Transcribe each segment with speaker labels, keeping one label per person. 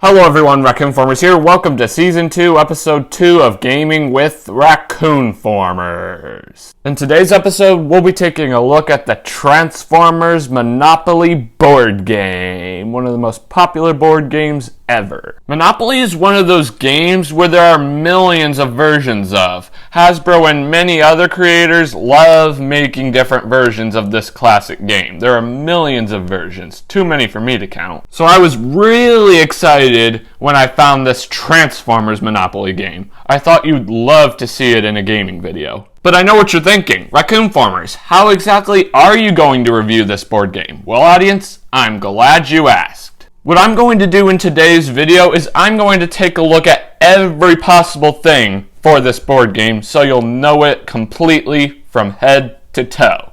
Speaker 1: Hello everyone, Raccoon-Formers here. Welcome to Season 2, Episode 2 of Gaming with Raccoon-Formers. In today's episode, we'll be taking a look at the Transformers Monopoly board game, one of the most popular board games ever. Monopoly is one of those games where there are millions of versions of. Hasbro and many other creators love making different versions of this classic game. There are millions of versions, too many for me to count. So I was really excited when I found this Transformers Monopoly game. I thought you'd love to see it in a gaming video. But I know what you're thinking. Raccoon-Formers, how exactly are you going to review this board game? Well, audience, I'm glad you asked. What I'm going to do in today's video is I'm going to take a look at every possible thing for this board game so you'll know it completely from head to toe.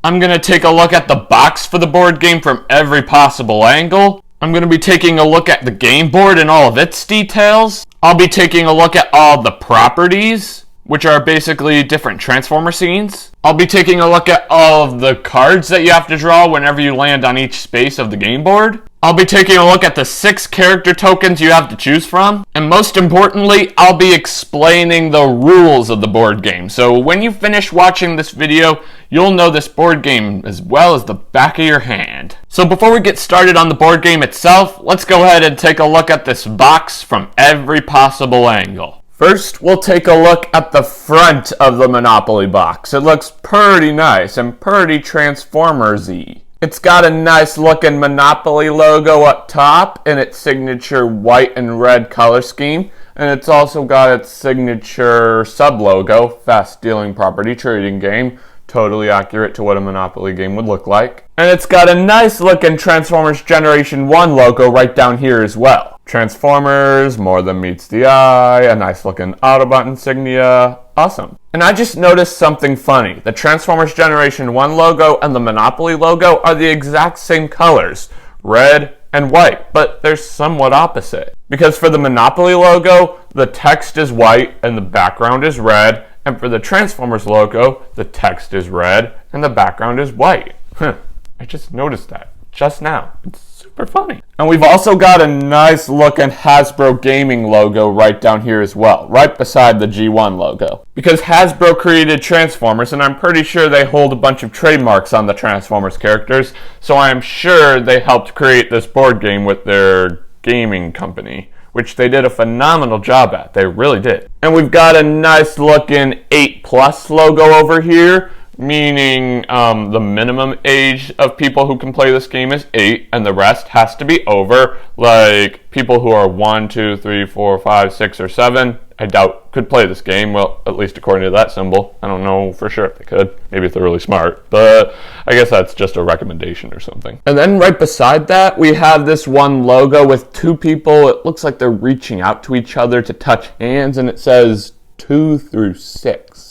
Speaker 1: I'm going to take a look at the box for the board game from every possible angle. I'm going to be taking a look at the game board and all of its details. I'll be taking a look at all the properties, which are basically different Transformer scenes. I'll be taking a look at all of the cards that you have to draw whenever you land on each space of the game board. I'll be taking a look at the 6 character tokens you have to choose from. And most importantly, I'll be explaining the rules of the board game. So when you finish watching this video, you'll know this board game as well as the back of your hand. So before we get started on the board game itself, let's go ahead and take a look at this box from every possible angle. First, we'll take a look at the front of the Monopoly box. It looks pretty nice and pretty Transformers-y. It's got a nice looking Monopoly logo up top in its signature white and red color scheme. And it's also got its signature sub-logo, Fast Dealing Property Trading Game. Totally accurate to what a Monopoly game would look like. And it's got a nice looking Transformers Generation 1 logo right down here as well. Transformers, more than meets the eye, a nice looking Autobot insignia. Awesome. And I just noticed something funny. The Transformers Generation 1 logo and the Monopoly logo are the exact same colors, red and white, but they're somewhat opposite. Because for the Monopoly logo, the text is white and the background is red, and for the Transformers logo, the text is red and the background is white. I just noticed that just now. It's super funny. And we've also got a nice looking Hasbro gaming logo right down here as well, right beside the G1 logo. Because Hasbro created Transformers, and I'm pretty sure they hold a bunch of trademarks on the Transformers characters, so I'm sure they helped create this board game with their gaming company, which they did a phenomenal job at. They really did. And we've got a nice looking 8+ logo over here, meaning the minimum age of people who can play this game is 8, and the rest has to be over. Like people who are 1, 2, 3, 4, 5, 6, or 7, I doubt could play this game. Well, at least according to that symbol. I don't know for sure if they could. Maybe if they're really smart. But I guess that's just a recommendation or something. And then right beside that, we have this one logo with 2 people. It looks like they're reaching out to each other to touch hands, and it says 2 through 6.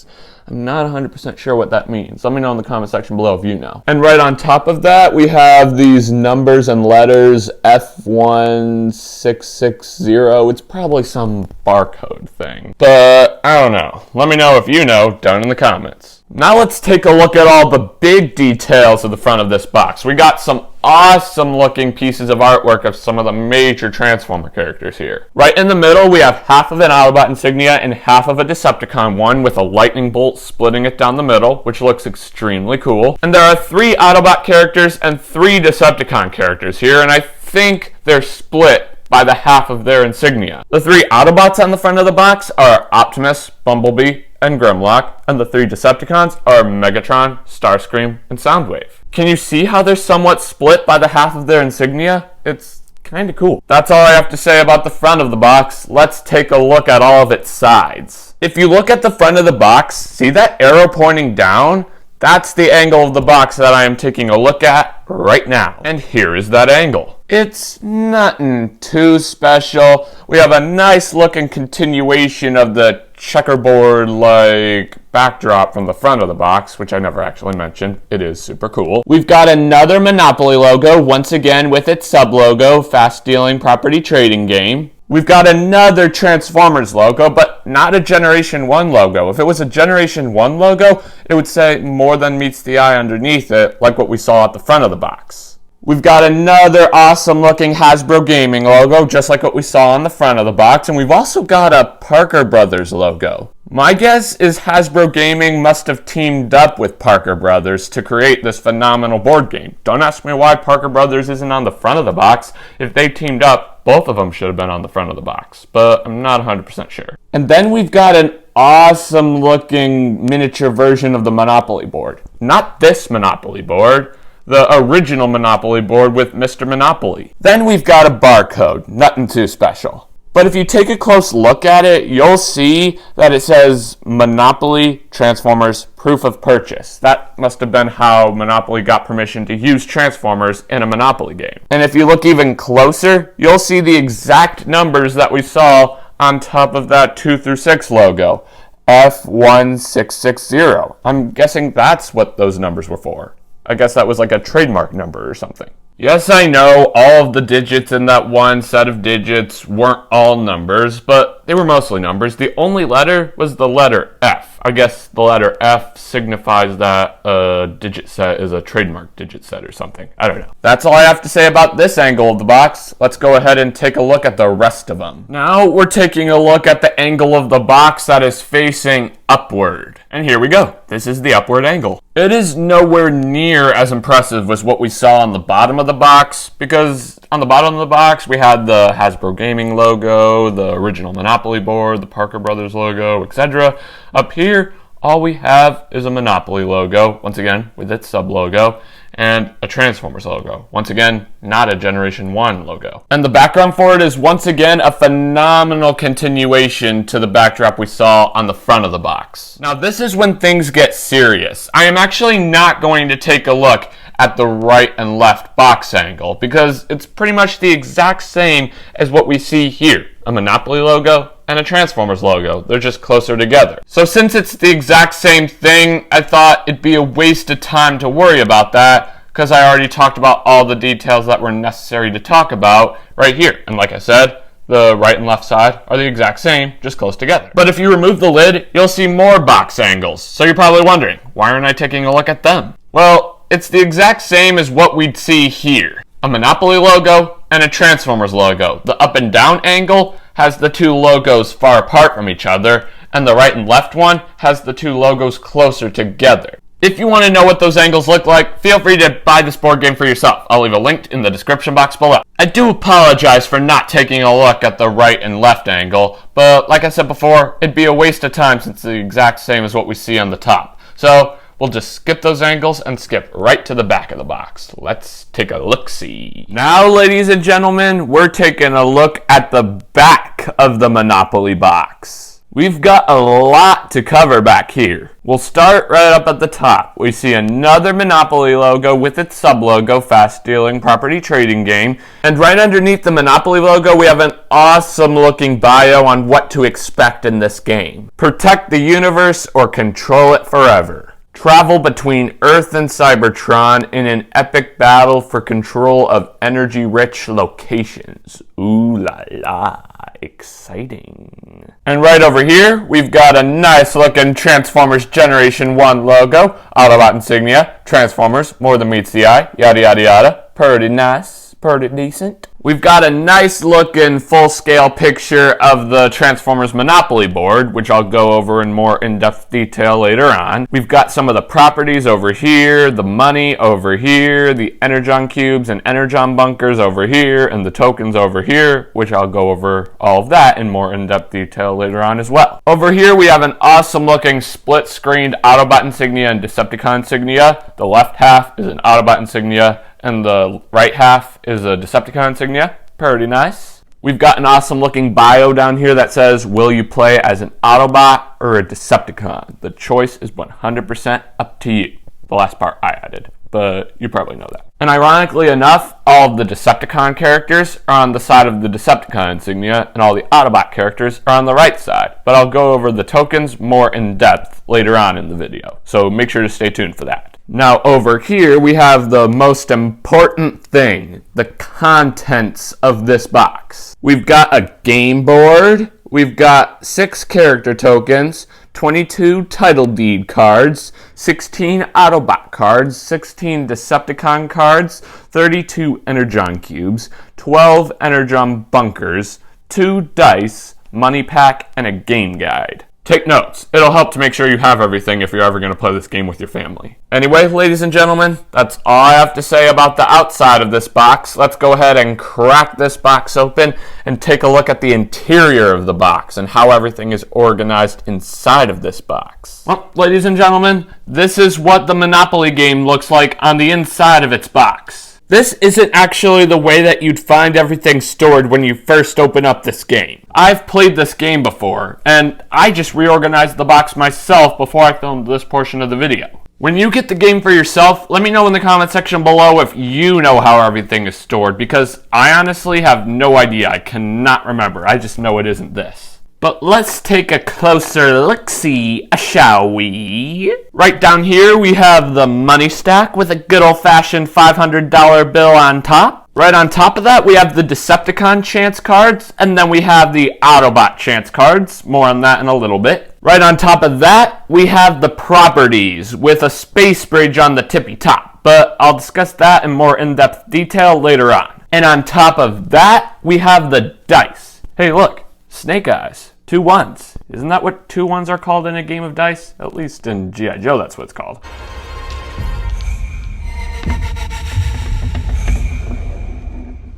Speaker 1: I'm not 100% sure what that means. Let me know in the comment section below if you know. And right on top of that, we have these numbers and letters, F1660. It's probably some barcode thing. But I don't know. Let me know if you know down in the comments. Now let's take a look at all the big details of the front of this box. We got some awesome looking pieces of artwork of some of the major Transformer characters here. Right in the middle, we have half of an Autobot insignia and half of a Deceptacon one with a lightning bolt splitting it down the middle, which looks extremely cool. And there are 3 Autobot characters and 3 Deceptacon characters here, and I think they're split by the half of their insignia. The 3 Autobots on the front of the box are Optimus, Bumblebee, and Grimlock, and the 3 Decepticons are Megatron, Starscream, and Soundwave. Can you see how they're somewhat split by the half of their insignia? It's kind of cool. That's all I have to say about the front of the box. Let's take a look at all of its sides. If you look at the front of the box, see that arrow pointing down? That's the angle of the box that I am taking a look at right now. And here is that angle. It's nothing too special. We have a nice looking continuation of the checkerboard-like backdrop from the front of the box, which I never actually mentioned. It is super cool. We've got another Monopoly logo, once again with its sub-logo, Fast Dealing Property Trading Game. We've got another Transformers logo, but not a Generation 1 logo. If it was a Generation 1 logo, it would say more than meets the eye underneath it, like what we saw at the front of the box. We've got another awesome looking Hasbro Gaming logo, just like what we saw on the front of the box, and we've also got a Parker Brothers logo. My guess is Hasbro Gaming must have teamed up with Parker Brothers to create this phenomenal board game. Don't ask me why Parker Brothers isn't on the front of the box. If they teamed up, both of them should have been on the front of the box, but I'm not 100% sure. And then we've got an awesome looking miniature version of the Monopoly board. Not this Monopoly board, the original Monopoly board with Mr. Monopoly. Then we've got a barcode, nothing too special. But if you take a close look at it, you'll see that it says Monopoly Transformers Proof of Purchase. That must have been how Monopoly got permission to use Transformers in a Monopoly game. And if you look even closer, you'll see the exact numbers that we saw on top of that 2 through 6 logo. F1660. I'm guessing that's what those numbers were for. I guess that was like a trademark number or something. Yes, I know all of the digits in that one set of digits weren't all numbers, but they were mostly numbers. The only letter was the letter F. I guess the letter F signifies that a digit set is a trademark digit set or something. I don't know. That's all I have to say about this angle of the box. Let's go ahead and take a look at the rest of them. Now we're taking a look at the angle of the box that is facing upward. And here we go. This is the upward angle. It is nowhere near as impressive as what we saw on the bottom of the box, because on the bottom of the box we had the Hasbro Gaming logo, the original Monopoly board, the Parker Brothers logo, etc. Up here, all we have is a Monopoly logo, once again with its sub-logo, and a Transformers logo. Once again, not a Generation 1 logo. And the background for it is once again a phenomenal continuation to the backdrop we saw on the front of the box. Now this is when things get serious. I am actually not going to take a look at the right and left box angle because it's pretty much the exact same as what we see here. A Monopoly logo and a Transformers logo. They're just closer together. So since it's the exact same thing, I thought it'd be a waste of time to worry about that because I already talked about all the details that were necessary to talk about right here. And like I said, the right and left side are the exact same, just close together. But if you remove the lid, you'll see more box angles. So you're probably wondering, why aren't I taking a look at them? Well, it's the exact same as what we'd see here. A Monopoly logo and a Transformers logo. The up and down angle has the two logos far apart from each other, and the right and left one has the two logos closer together. If you want to know what those angles look like, feel free to buy this board game for yourself. I'll leave a link in the description box below. I do apologize for not taking a look at the right and left angle, but like I said before, it'd be a waste of time since it's the exact same as what we see on the top. So we'll just skip those angles and skip right to the back of the box. Let's take a look-see. Now, ladies and gentlemen, we're taking a look at the back of the Monopoly box. We've got a lot to cover back here. We'll start right up at the top. We see another Monopoly logo with its sub-logo, Fast Dealing Property Trading Game. And right underneath the Monopoly logo, we have an awesome-looking bio on what to expect in this game. Protect the universe or control it forever. Travel between Earth and Cybertron in an epic battle for control of energy-rich locations. Ooh la la, exciting. And right over here, we've got a nice-looking Transformers Generation 1 logo, Autobot insignia, Transformers, more than meets the eye, yada yada yada. Pretty nice, pretty decent. We've got a nice looking full-scale picture of the Transformers Monopoly board, which I'll go over in more in-depth detail later on. We've got some of the properties over here, the money over here, the Energon cubes and Energon bunkers over here, and the tokens over here, which I'll go over all of that in more in-depth detail later on as well. Over here we have an awesome looking split-screened Autobot insignia and Deceptacon insignia. The left half is an Autobot insignia, and the right half is a Decepticon insignia. Pretty nice. We've got an awesome looking bio down here that says, will you play as an Autobot or a Decepticon? The choice is 100% up to you. The last part I added, but you probably know that. And ironically enough, all of the Decepticon characters are on the side of the Decepticon insignia, and all the Autobot characters are on the right side. But I'll go over the tokens more in depth later on in the video, so make sure to stay tuned for that. Now over here we have the most important thing, the contents of this box. We've got a game board we've got 6 character tokens, 22 title deed cards, 16 Autobot cards, 16 Deceptacon cards, 32 Energon cubes, 12 Energon bunkers, 2 dice, money pack, and a game guide. Take notes. It'll help to make sure you have everything if you're ever going to play this game with your family. Anyway, ladies and gentlemen, that's all I have to say about the outside of this box. Let's go ahead and crack this box open and take a look at the interior of the box and how everything is organized inside of this box. Well, ladies and gentlemen, this is what the Monopoly game looks like on the inside of its box. This isn't actually the way that you'd find everything stored when you first open up this game. I've played this game before, and I just reorganized the box myself before I filmed this portion of the video. When you get the game for yourself, let me know in the comment section below if you know how everything is stored, because I honestly have no idea. I cannot remember. I just know it isn't this. But let's take a closer look-see, shall we? Right down here we have the money stack with a good old-fashioned $500 bill on top. Right on top of that we have the Deceptacon chance cards, and then we have the Autobot chance cards. More on that in a little bit. Right on top of that we have the properties with a space bridge on the tippy top, but I'll discuss that in more in-depth detail later on. And on top of that we have the dice. Hey look! Snake eyes. 2 1s. Isn't that what 2 1s are called in a game of dice? At least in G.I. Joe, that's what it's called.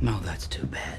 Speaker 2: No, that's too bad.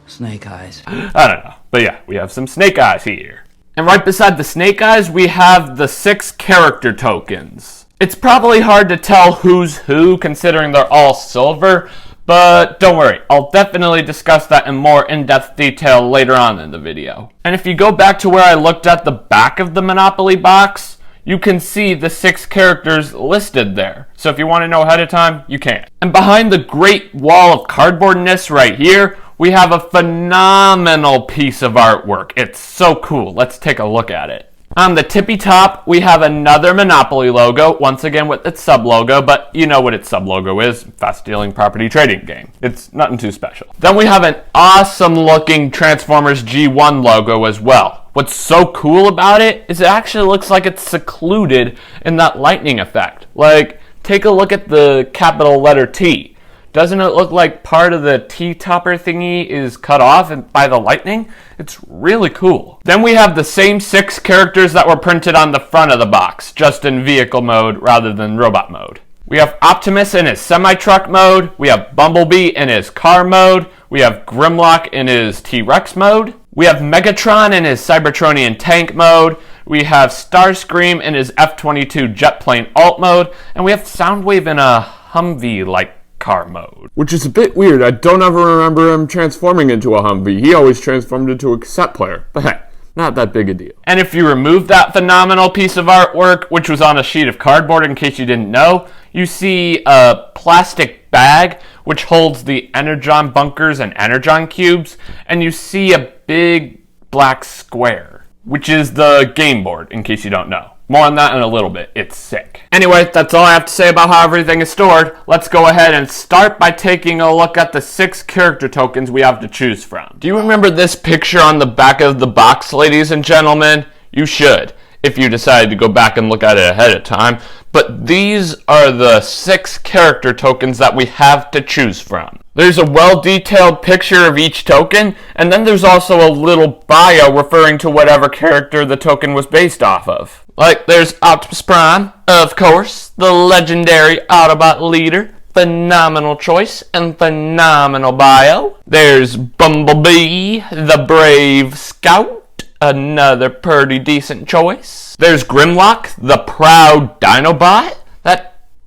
Speaker 2: Snake eyes.
Speaker 1: I don't know. But yeah, we have some snake eyes here. And right beside the snake eyes, we have the 6 character tokens. It's probably hard to tell who's who, considering they're all silver. But don't worry, I'll definitely discuss that in more in-depth detail later on in the video. And if you go back to where I looked at the back of the Monopoly box, you can see the 6 characters listed there. So if you want to know ahead of time, you can. And behind the great wall of cardboardness right here, we have a phenomenal piece of artwork. It's so cool. Let's take a look at it. On the tippy top, we have another Monopoly logo, once again with its sub-logo, but you know what its sub-logo is, fast-dealing property trading game. It's nothing too special. Then we have an awesome-looking Transformers G1 logo as well. What's so cool about it is it actually looks like it's secluded in that lightning effect. Like, take a look at the capital letter T. Doesn't it look like part of the T-topper thingy is cut off by the lightning? It's really cool. Then we have the same 6 characters that were printed on the front of the box, just in vehicle mode rather than robot mode. We have Optimus in his semi-truck mode, we have Bumblebee in his car mode, we have Grimlock in his T-Rex mode, we have Megatron in his Cybertronian tank mode, we have Starscream in his F-22 jet plane alt mode, and we have Soundwave in a Humvee-like car mode. Which is a bit weird. I don't ever remember him transforming into a Humvee. He always transformed into a cassette player. But hey, not that big a deal. And if you remove that phenomenal piece of artwork, which was on a sheet of cardboard in case you didn't know, you see a plastic bag which holds the Energon bunkers and Energon cubes, and you see a big black square, which is the Gameboard, in case you don't know. More on that in a little bit. It's sick. Anyway, that's all I have to say about how everything is stored. Let's go ahead and start by taking a look at the 6 character tokens we have to choose from. Do you remember this picture on the back of the box, ladies and gentlemen? You should, if you decided to go back and look at it ahead of time. But these are the 6 character tokens that we have to choose from. There's a well-detailed picture of each token, and then there's also a little bio referring to whatever character the token was based off of. Like, there's Optimus Prime, of course, the legendary Autobot leader, phenomenal choice and phenomenal bio. There's Bumblebee, the brave scout, another pretty decent choice. There's Grimlock, the proud Dinobot.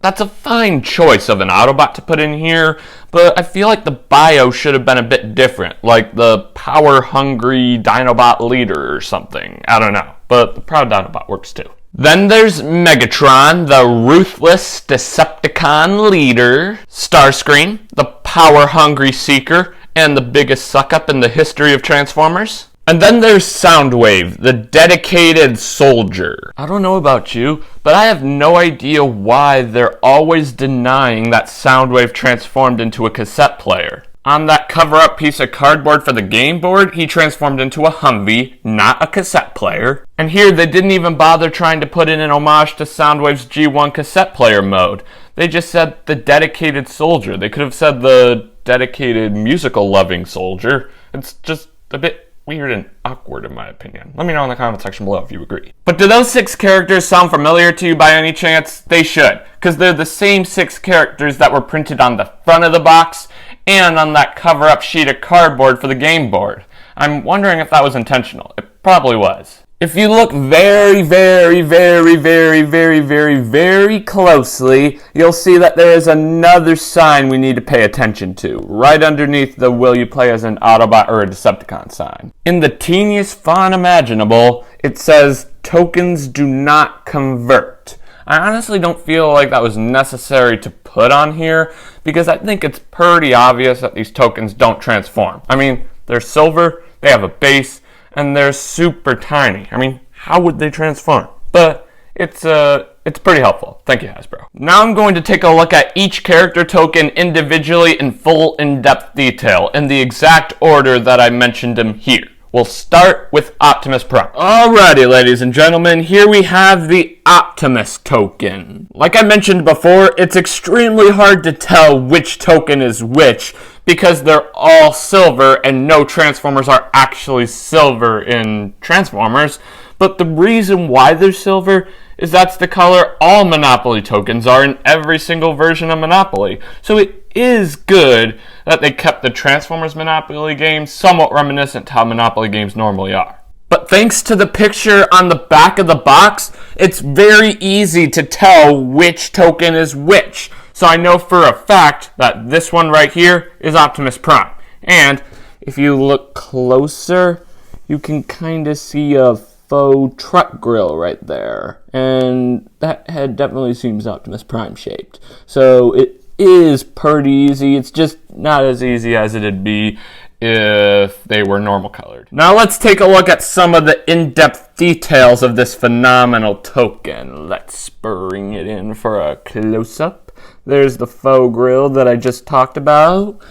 Speaker 1: That's a fine choice of an Autobot to put in here, but I feel like the bio should have been a bit different, like the power-hungry Dinobot leader or something. I don't know, but the proud Dinobot works too. Then there's Megatron, the ruthless Deceptacon leader. Starscream, the power-hungry seeker, and the biggest suck-up in the history of Transformers. And then there's Soundwave, the dedicated soldier. I don't know about you, but I have no idea why they're always denying that Soundwave transformed into a cassette player. On that cover-up piece of cardboard for the game board, he transformed into a Humvee, not a cassette player. And here, they didn't even bother trying to put in an homage to Soundwave's G1 cassette player mode. They just said the dedicated soldier. They could have said the dedicated musical-loving soldier. It's just a bit weird and awkward in my opinion. Let me know in the comment section below if you agree. But do those 6 characters sound familiar to you by any chance? They should, because they're the same 6 characters that were printed on the front of the box and on that cover-up sheet of cardboard for the game board. I'm wondering if that was intentional. It probably was. If you look very, very, very, very, very, very, very closely, you'll see that there is another sign we need to pay attention to, right underneath the will you play as an Autobot or a Deceptacon sign. In the teeniest font imaginable, it says, tokens do not convert. I honestly don't feel like that was necessary to put on here, because I think it's pretty obvious that these tokens don't transform. I mean, they're silver, they have a base, and they're super tiny. I mean, how would they transform? But it's pretty helpful. Thank you, Hasbro. Now I'm going to take a look at each character token individually in full in-depth detail, in the exact order that I mentioned them here. We'll start with Optimus Prime. Alrighty, ladies and gentlemen, here we have the Optimus token. Like I mentioned before, it's extremely hard to tell which token is which, because they're all silver and no Transformers are actually silver in Transformers. But the reason why they're silver is that's the color all Monopoly tokens are in every single version of Monopoly. So it is good that they kept the Transformers Monopoly games somewhat reminiscent to how Monopoly games normally are. But thanks to the picture on the back of the box, it's very easy to tell which token is which. So I know for a fact that this one right here is Optimus Prime. And if you look closer, you can kind of see a faux truck grill right there. And that head definitely seems Optimus Prime shaped. So it is pretty easy. It's just not as easy as it'd be if they were normal colored. Now let's take a look at some of the in-depth details of this phenomenal token. Let's bring it in for a close-up. There's the faux grill that I just talked about.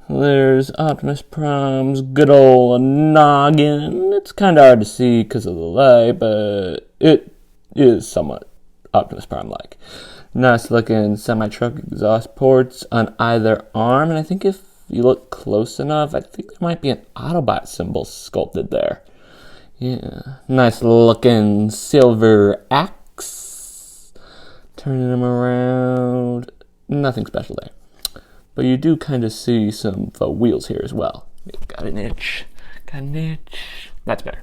Speaker 1: There's Optimus Prime's good old noggin. It's kind of hard to see because of the light, but it is somewhat Optimus Prime-like. Nice looking semi-truck exhaust ports on either arm, and I think if you look close enough, I think there might be an Autobot symbol sculpted there. Yeah, nice looking silver axe. Turning them around, nothing special there. But you do kind of see some faux wheels here as well. Got an itch, that's better.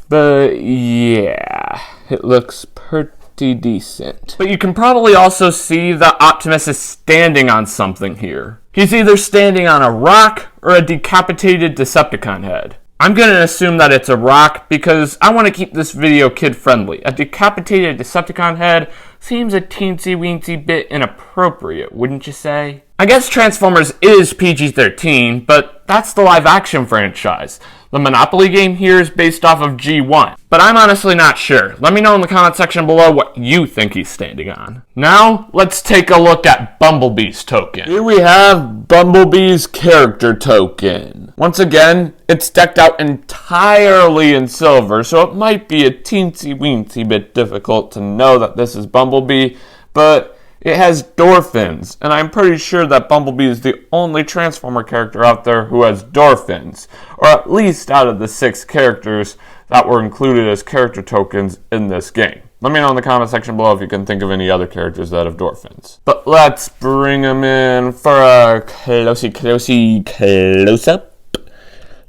Speaker 1: But yeah, it looks pretty decent. But you can probably also see that Optimus is standing on something here. He's either standing on a rock or a decapitated Deceptacon head. I'm going to assume that it's a rock because I want to keep this video kid-friendly. A decapitated Deceptacon head seems a teensy-weensy bit inappropriate, wouldn't you say? I guess Transformers is PG-13, but that's the live-action franchise. The Monopoly game here is based off of G1, but I'm honestly not sure. Let me know in the comment section below what you think he's standing on. Now, let's take a look at Bumblebee's token. Here we have Bumblebee's character token. Once again, it's decked out entirely in silver, so it might be a teensy-weensy bit difficult to know that this is Bumblebee, but it has door fins, and I'm pretty sure that Bumblebee is the only Transformer character out there who has door fins, or at least out of the 6 characters that were included as character tokens in this game. Let me know in the comment section below if you can think of any other characters that have door fins. But let's bring them in for a close-up.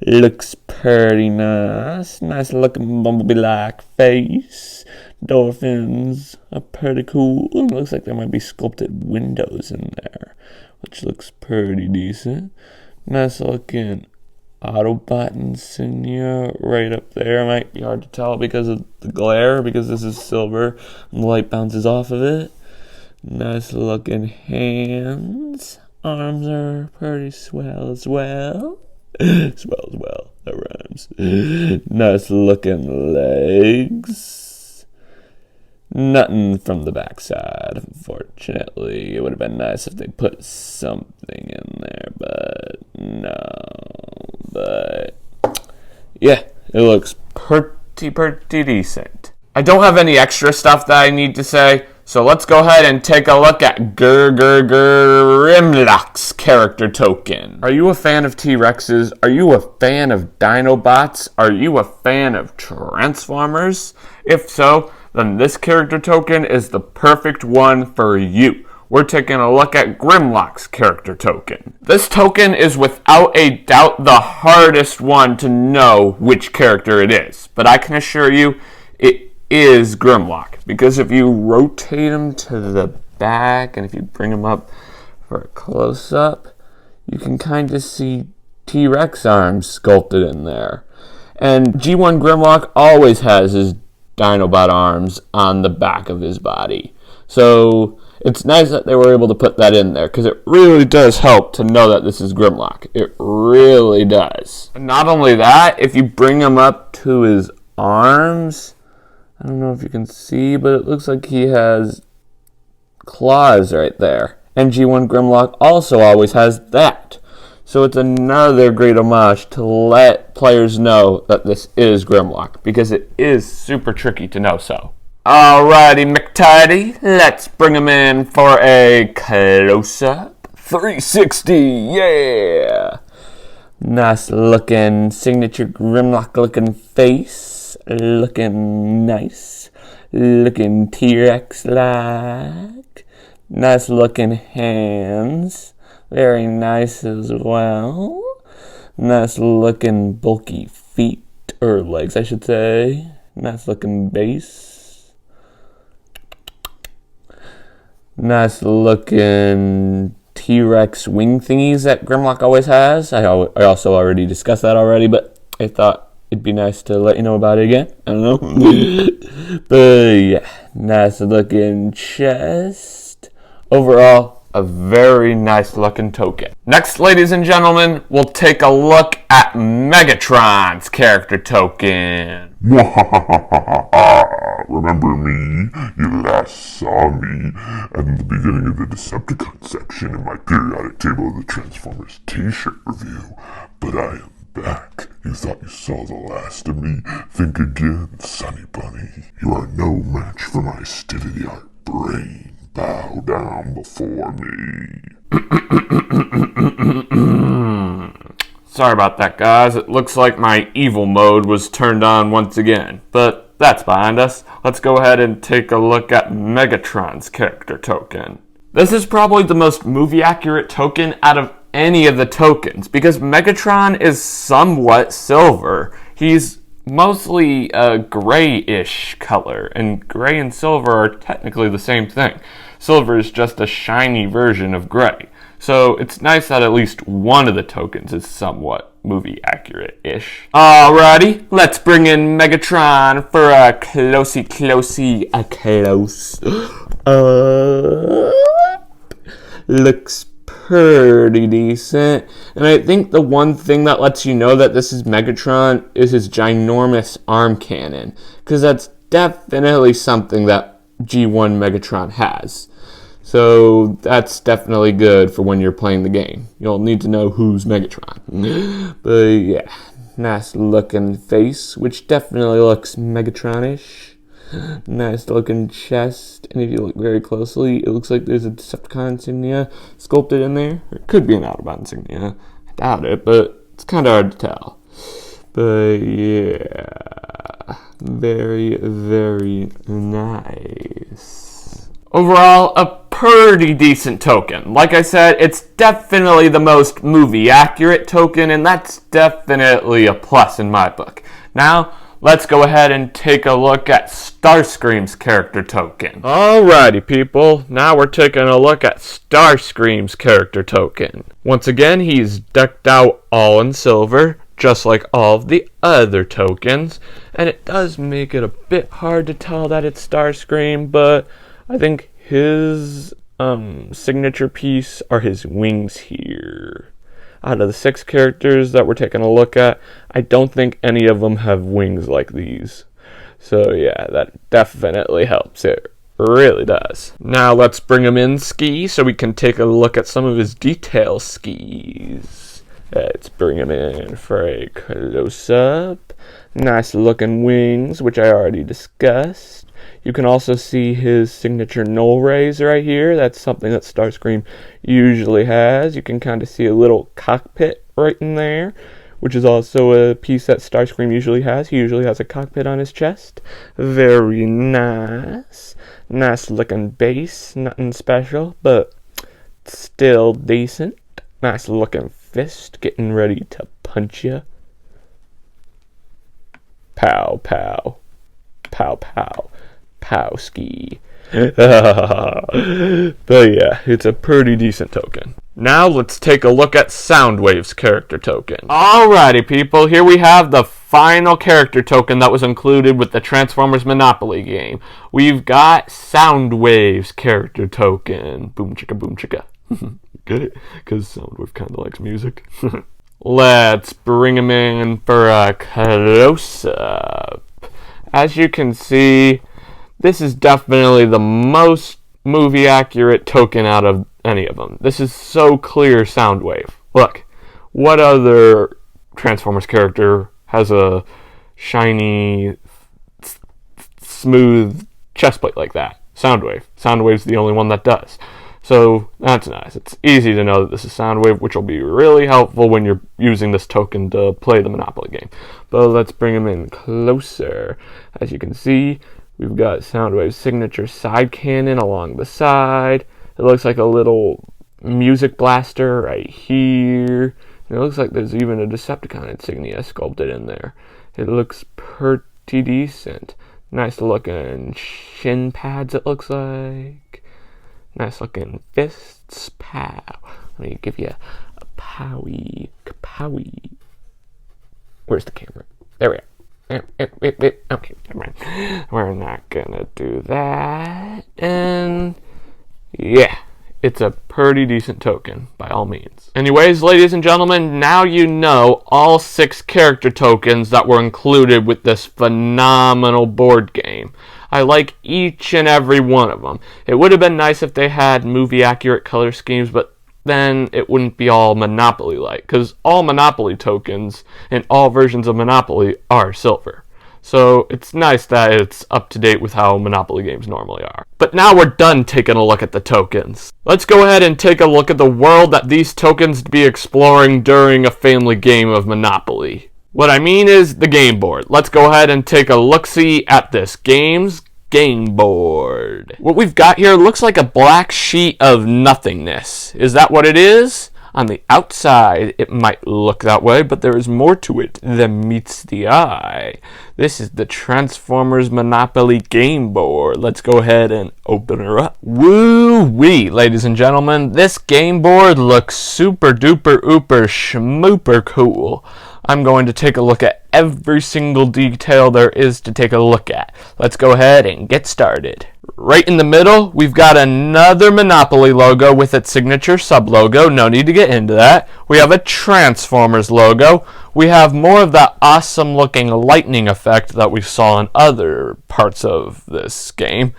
Speaker 1: Looks pretty nice. Nice looking Bumblebee-like face. Door fins are pretty cool. Looks like there might be sculpted windows in there, which looks pretty decent. Nice looking Autobot insignia right up there. Might be hard to tell because of the glare, because this is silver and the light bounces off of it. Nice looking hands. Arms are pretty swell as well. Swell as well. That rhymes. Nice looking legs. Nothing from the backside, unfortunately. It would have been nice if they put something in there, but No, but yeah, it looks pretty decent. I don't have any extra stuff that I need to say, so let's go ahead and take a look at Grimlock's character token. Are you a fan of T-Rexes? Are you a fan of Dinobots? Are you a fan of Transformers? If so, then this character token is the perfect one for you. We're taking a look at Grimlock's character token. This token is without a doubt the hardest one to know which character it is, but I can assure you it is Grimlock, because if you rotate him to the back and if you bring him up for a close-up, you can kind of see T-Rex arms sculpted in there. And G1 Grimlock always has his Dinobot arms on the back of his body. So it's nice that they were able to put that in there, because it really does help to know that this is Grimlock. It really does. And not only that, if you bring him up to his arms, I don't know if you can see, but it looks like he has claws right there. And G1 Grimlock also always has that. So it's another great homage to let players know that this is Grimlock, because it is super tricky to know so. Alrighty, McTidy, let's bring him in for a close-up. 360, yeah! Nice looking signature Grimlock looking face. Looking nice. Looking T-Rex like. Nice looking hands. Very nice as well. Nice looking bulky feet, or legs I should say. Nice looking base. Nice looking T-Rex wing thingies that Grimlock always has. I also already discussed that already, but I thought it'd be nice to let you know about it again. I don't know. But yeah, nice looking chest. Overall, a very nice looking token. Next, ladies and gentlemen, we'll take a look at Megatron's character token.
Speaker 3: Remember me? You last saw me at the beginning of the Deceptacon section in my periodic table of the Transformers t-shirt review. But I am back. You thought you saw the last of me? Think again, Sonny Bunny. You are no match for my state-of-the-art brain. Bow down before me.
Speaker 1: Sorry about that, guys. It looks like my evil mode was turned on once again, but that's behind us. Let's go ahead and take a look at Megatron's character token. This is probably the most movie-accurate token out of any of the tokens, because Megatron is somewhat silver. He's mostly a grayish color, and gray and silver are technically the same thing. Silver is just a shiny version of gray. So it's nice that at least one of the tokens is somewhat movie accurate-ish. Alrighty, let's bring in Megatron for a close. Looks pretty decent. And I think the one thing that lets you know that this is Megatron is his ginormous arm cannon, because that's definitely something that G1 Megatron has. So that's definitely good for when you're playing the game. You'll need to know who's Megatron. But yeah, nice looking face, which definitely looks Megatron-ish. Nice looking chest, and if you look very closely, it looks like there's a Deceptacon insignia sculpted in there. Or it could be an Autobot insignia. I doubt it, but it's kind of hard to tell. But yeah, very, very nice. Overall, a pretty decent token. Like I said, it's definitely the most movie-accurate token, and that's definitely a plus in my book. Now, let's go ahead and take a look at Starscream's character token. Alrighty, people. Now we're taking a look at Starscream's character token. Once again, he's decked out all in silver, just like all of the other tokens. And it does make it a bit hard to tell that it's Starscream, but I think his signature piece are his wings here. Out of the 6 characters that we're taking a look at, I don't think any of them have wings like these. So yeah, that definitely helps. It really does. Now let's bring him in ski so we can take a look at some of his detail skis. Let's bring him in for a close-up. Nice looking wings, which I already discussed. You can also see his signature null rays right here. That's something that Starscream usually has. You can kind of see a little cockpit right in there, which is also a piece that Starscream usually has. He usually has a cockpit on his chest. Very nice. Nice looking base. Nothing special, but still decent. Nice looking fist, getting ready to punch you. Pow, pow. Pow, pow. Powski. But yeah, it's a pretty decent token. Now let's take a look at Soundwave's character token. Alrighty people, here we have the final character token that was included with the Transformers Monopoly game. We've got Soundwave's character token. Boom chicka boom chicka. Get it? Because Soundwave kind of likes music. Let's bring him in for a close-up. As you can see, this is definitely the most movie-accurate token out of any of them. This is so clear Soundwave. Look, what other Transformers character has a shiny, smooth chestplate like that? Soundwave. Soundwave's the only one that does. So that's nice. It's easy to know that this is Soundwave, which will be really helpful when you're using this token to play the Monopoly game. But let's bring him in closer. As you can see, we've got Soundwave's signature side cannon along the side. It looks like a little music blaster right here. And it looks like there's even a Deceptacon insignia sculpted in there. It looks pretty decent. Nice looking shin pads, it looks like. Nice looking fists. Pow. Let me give you a powie. Kapowie. Where's the camera? There we are. Okay, never mind. We're not gonna do that. And yeah, it's a pretty decent token by all means. Anyways, ladies and gentlemen, now you know all 6 character tokens that were included with this phenomenal board game. I like each and every one of them. It would have been nice if they had movie-accurate color schemes, but then it wouldn't be all Monopoly-like, because all Monopoly tokens and all versions of Monopoly are silver. So it's nice that it's up to date with how Monopoly games normally are. But now we're done taking a look at the tokens. Let's go ahead and take a look at the world that these tokens be exploring during a family game of Monopoly. What I mean is the game board. Let's go ahead and take a look-see at this game's game board. What we've got here looks like a black sheet of nothingness. Is that what it is? On the outside, it might look that way, but there is more to it than meets the eye. This is the Transformers Monopoly game board. Let's go ahead and open her up. Woo-wee, ladies and gentlemen. This game board looks super duper ooper schmooper cool. I'm going to take a look at every single detail there is to take a look at. Let's go ahead and get started. Right in the middle, we've got another Monopoly logo with its signature sub-logo. No need to get into that. We have a Transformers logo. We have more of that awesome-looking lightning effect that we saw in other parts of this game.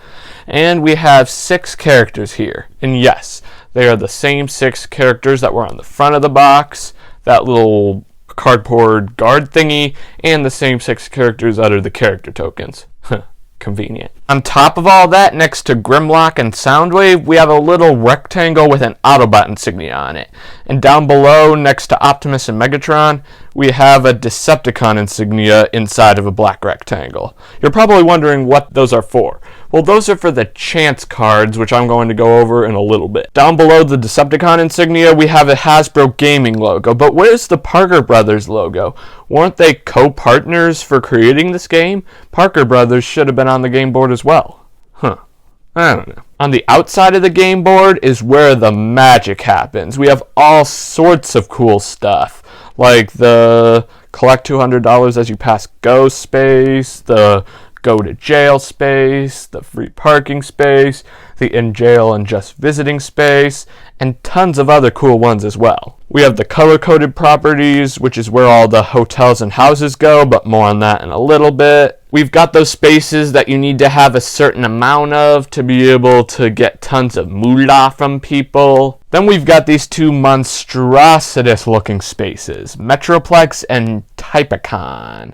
Speaker 1: And we have 6 characters here. And yes, they are the same 6 characters that were on the front of the box. That little cardboard guard thingy, and the same 6 characters that are the character tokens. Convenient. On top of all that, next to Grimlock and Soundwave, we have a little rectangle with an Autobot insignia on it. And down below, next to Optimus and Megatron, we have a Deceptacon insignia inside of a black rectangle. You're probably wondering what those are for. Well, those are for the chance cards, which I'm going to go over in a little bit. Down below the Deceptacon insignia, we have a Hasbro Gaming logo. But where's the Parker Brothers logo? Weren't they co-partners for creating this game? Parker Brothers should have been on the game board as well. I don't know. On the outside of the game board is where the magic happens. We have all sorts of cool stuff, like the collect $200 as you pass Go Space, the go to jail space, the free parking space, the in jail and just visiting space, and tons of other cool ones as well. We have the color-coded properties, which is where all the hotels and houses go, but more on that in a little bit. We've got those spaces that you need to have a certain amount of to be able to get tons of moolah from people. Then we've got these two monstrositous looking spaces, Metroplex and Typicon.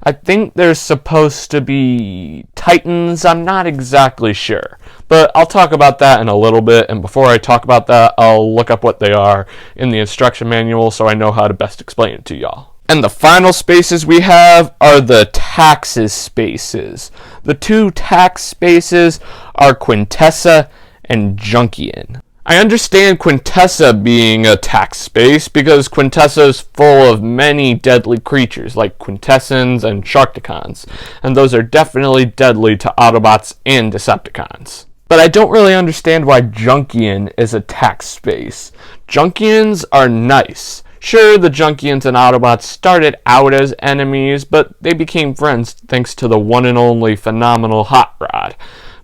Speaker 1: I think they're supposed to be Titans, I'm not exactly sure. But I'll talk about that in a little bit, and before I talk about that, I'll look up what they are in the instruction manual so I know how to best explain it to y'all. And the final spaces we have are the taxes spaces. The two tax spaces are Quintessa and Junkion. I understand Quintessa being a tax space because Quintessa is full of many deadly creatures like Quintessons and Sharkticons, and those are definitely deadly to Autobots and Decepticons. But I don't really understand why Junkion is a tax space. Junkions are nice. Sure, the Junkions and Autobots started out as enemies, but they became friends thanks to the one and only phenomenal Hot Rod.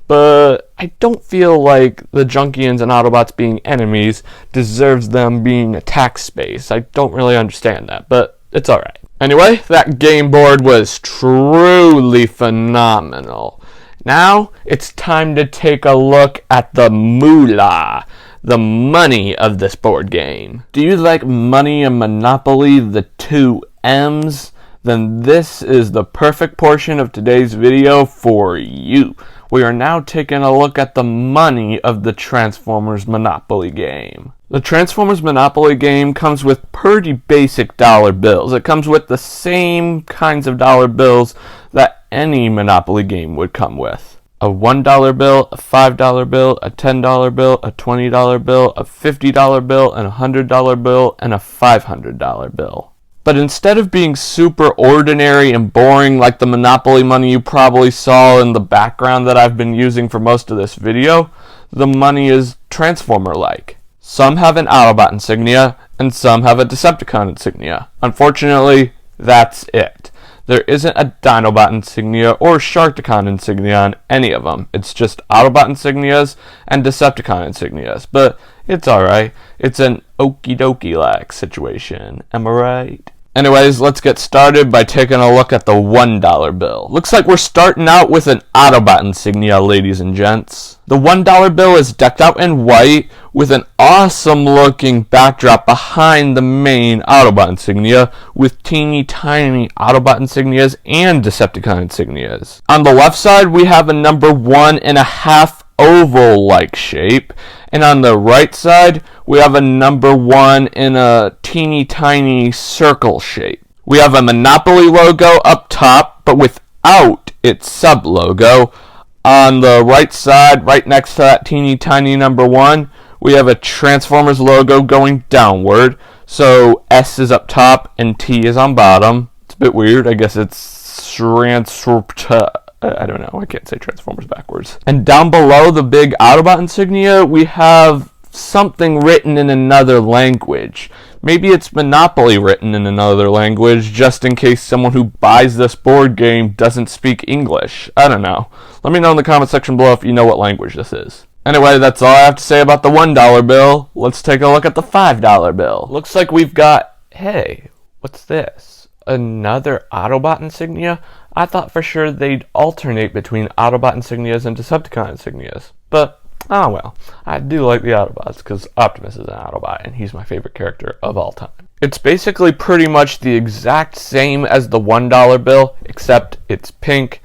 Speaker 1: But I don't feel like the Junkions and Autobots being enemies deserves them being a tax space. I don't really understand that, but it's alright. Anyway, that game board was truly phenomenal. Now, it's time to take a look at the moolah, the money of this board game. Do you like money and Monopoly, the two M's? Then this is the perfect portion of today's video for you. We are now taking a look at the money of the Transformers Monopoly game. The Transformers Monopoly game comes with pretty basic dollar bills. It comes with the same kinds of dollar bills that any Monopoly game would come with. A $1 bill, a $5 bill, a $10 bill, a $20 bill, a $50 bill, and a $100 bill, and a $500 bill. But instead of being super ordinary and boring like the Monopoly money you probably saw in the background that I've been using for most of this video, the money is Transformer-like. Some have an Autobot insignia, and some have a Decepticon insignia. Unfortunately, that's it. There isn't a Dinobot insignia or Sharkticon insignia on any of them. It's just Autobot insignias and Decepticon insignias. But it's alright. It's an okie dokie-like situation. Am I right? Anyways, let's get started by taking a look at the $1 bill. Looks like we're starting out with an Autobot insignia, ladies and gents. The $1 bill is decked out in white with an awesome looking backdrop behind the main Autobot insignia with teeny tiny Autobot insignias and Decepticon insignias. On the left side we have a number 1.5 oval-like shape, and on the right side we have a number 1 in a teeny tiny circle shape. We have a Monopoly logo up top, but without its sub-logo. On the right side, right next to that teeny tiny number 1, we have a Transformers logo going downward. So S is up top and T is on bottom. It's a bit weird. I guess it's I don't know. I can't say Transformers backwards. And down below the big Autobot insignia, we have something written in another language. Maybe it's Monopoly written in another language, just in case someone who buys this board game doesn't speak English. I don't know. Let me know in the comment section below if you know what language this is. Anyway, that's all I have to say about the $1 bill. Let's take a look at the $5 bill. Looks like we've got, hey, what's this? Another Autobot insignia? I thought for sure they'd alternate between Autobot insignias and Decepticon insignias. But, oh well. I do like the Autobots because Optimus is an Autobot and he's my favorite character of all time. It's basically pretty much the exact same as the $1 bill, except it's pink,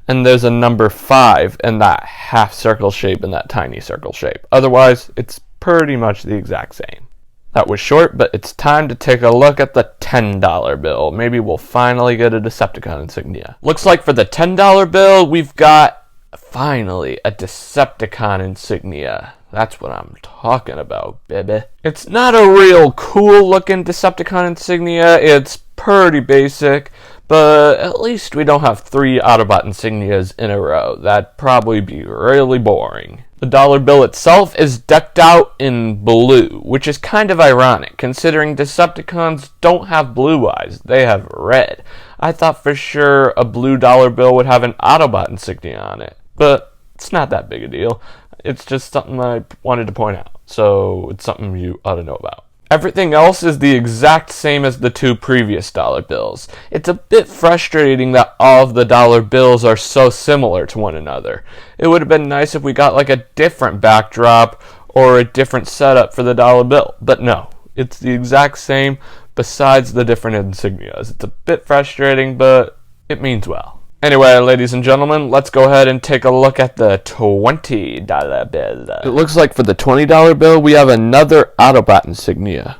Speaker 1: and there's a number 5 in that half circle shape and that tiny circle shape. Otherwise, it's pretty much the exact same. That was short, but it's time to take a look at the $10 bill. Maybe we'll finally get a Decepticon insignia. Looks like for the $10 bill, we've got, finally, a Decepticon insignia. That's what I'm talking about, baby. It's not a real cool looking Decepticon insignia. It's pretty basic, but at least we don't have 3 Autobot insignias in a row. That'd probably be really boring. The dollar bill itself is decked out in blue, which is kind of ironic, considering Decepticons don't have blue eyes, they have red. I thought for sure a blue dollar bill would have an Autobot insignia on it, but it's not that big a deal. It's just something I wanted to point out, so it's something you ought to know about. Everything else is the exact same as the two previous dollar bills. It's a bit frustrating that all of the dollar bills are so similar to one another. It would have been nice if we got like a different backdrop or a different setup for the dollar bill, but no, it's the exact same besides the different insignias. It's a bit frustrating, but it means well. Anyway, ladies and gentlemen, let's go ahead and take a look at the $20 bill. It looks like for the $20 bill, we have another Autobot insignia.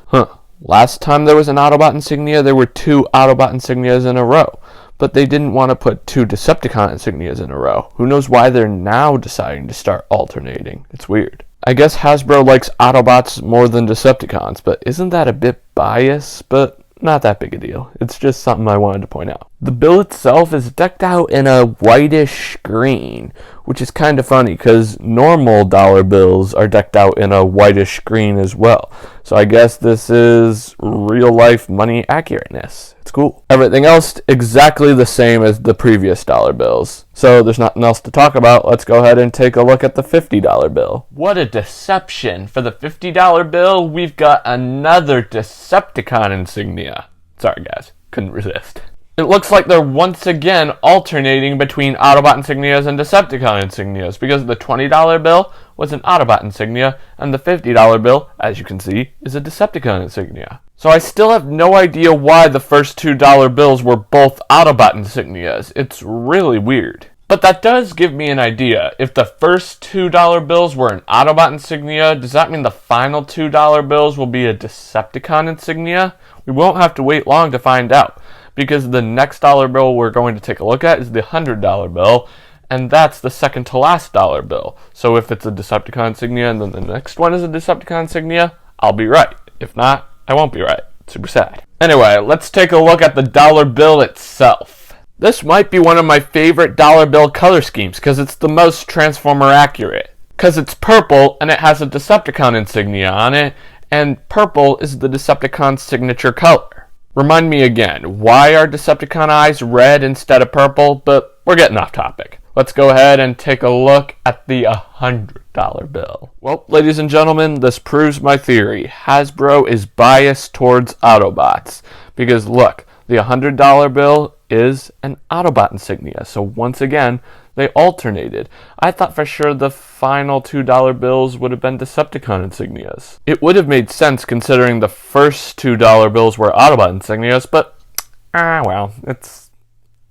Speaker 1: Last time there was an Autobot insignia, there were two Autobot insignias in a row. But they didn't want to put two Decepticon insignias in a row. Who knows why they're now deciding to start alternating? It's weird. I guess Hasbro likes Autobots more than Decepticons, but isn't that a bit biased? But not that big a deal. It's just something I wanted to point out. The bill itself is decked out in a whitish green, which is kind of funny because normal dollar bills are decked out in a whitish green as well. So I guess this is real life money accurateness. It's cool. Everything else exactly the same as the previous dollar bills. So there's nothing else to talk about. Let's go ahead and take a look at the $50 bill. What a deception. For the $50 bill, we've got another Decepticon insignia. Sorry guys, couldn't resist. It looks like they're once again alternating between Autobot insignias and Decepticon insignias because the $20 bill was an Autobot insignia and the $50 bill, as you can see, is a Decepticon insignia. So I still have no idea why the first $2 bills were both Autobot insignias. It's really weird. But that does give me an idea. If the first $2 bills were an Autobot insignia, does that mean the final $2 bills will be a Decepticon insignia? We won't have to wait long to find out, because the next dollar bill we're going to take a look at is the $100 bill, and that's the second to last dollar bill. So if it's a Decepticon insignia and then the next one is a Decepticon insignia, I'll be right. If not, I won't be right. Super sad. Anyway, let's take a look at the dollar bill itself. This might be one of my favorite dollar bill color schemes because it's the most Transformer accurate. Because it's purple and it has a Decepticon insignia on it, and purple is the Decepticon signature color. Remind me again, why are Decepticon eyes red instead of purple? But we're getting off topic. Let's go ahead and take a look at the $100 bill. Well, ladies and gentlemen, this proves my theory. Hasbro is biased towards Autobots. Because look, the $100 bill is an Autobot insignia. So once again, they alternated. I thought for sure the final $2 bills would have been Decepticon insignias. It would have made sense considering the first $2 bills were Autobot insignias, but well, it's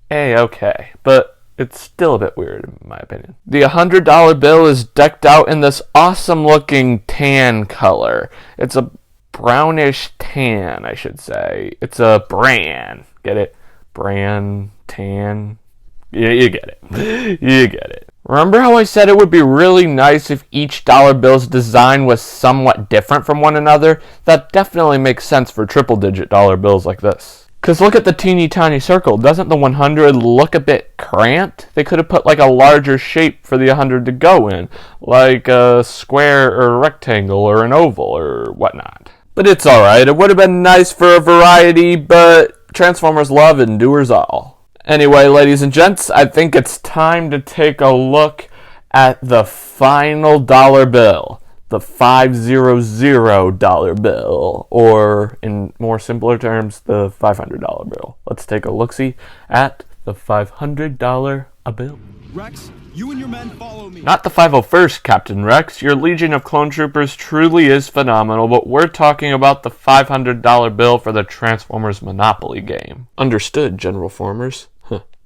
Speaker 1: A-okay. But it's still a bit weird in my opinion. The $100 bill is decked out in this awesome looking tan color. It's a brownish tan, I should say. It's a bran. Get it? Bran, tan. Yeah, you get it. You get it. Remember how I said it would be really nice if each dollar bill's design was somewhat different from one another? That definitely makes sense for triple-digit dollar bills like this. Because look at the teeny tiny circle. Doesn't the 100 look a bit cramped? They could have put like a larger shape for the 100 to go in. Like a square or a rectangle or an oval or whatnot. But it's alright. It would have been nice for a variety, but Transformers love endures all. Anyway, ladies and gents, I think it's time to take a look at the final dollar bill. The $500 bill, or in more simpler terms, the $500 bill. Let's take a look-see at the $500 bill.
Speaker 4: Rex, you and your men follow me.
Speaker 1: Not the 501st, Captain Rex. Your Legion of Clone Troopers truly is phenomenal, but we're talking about the $500 bill for the Transformers Monopoly game. Understood, General Formers.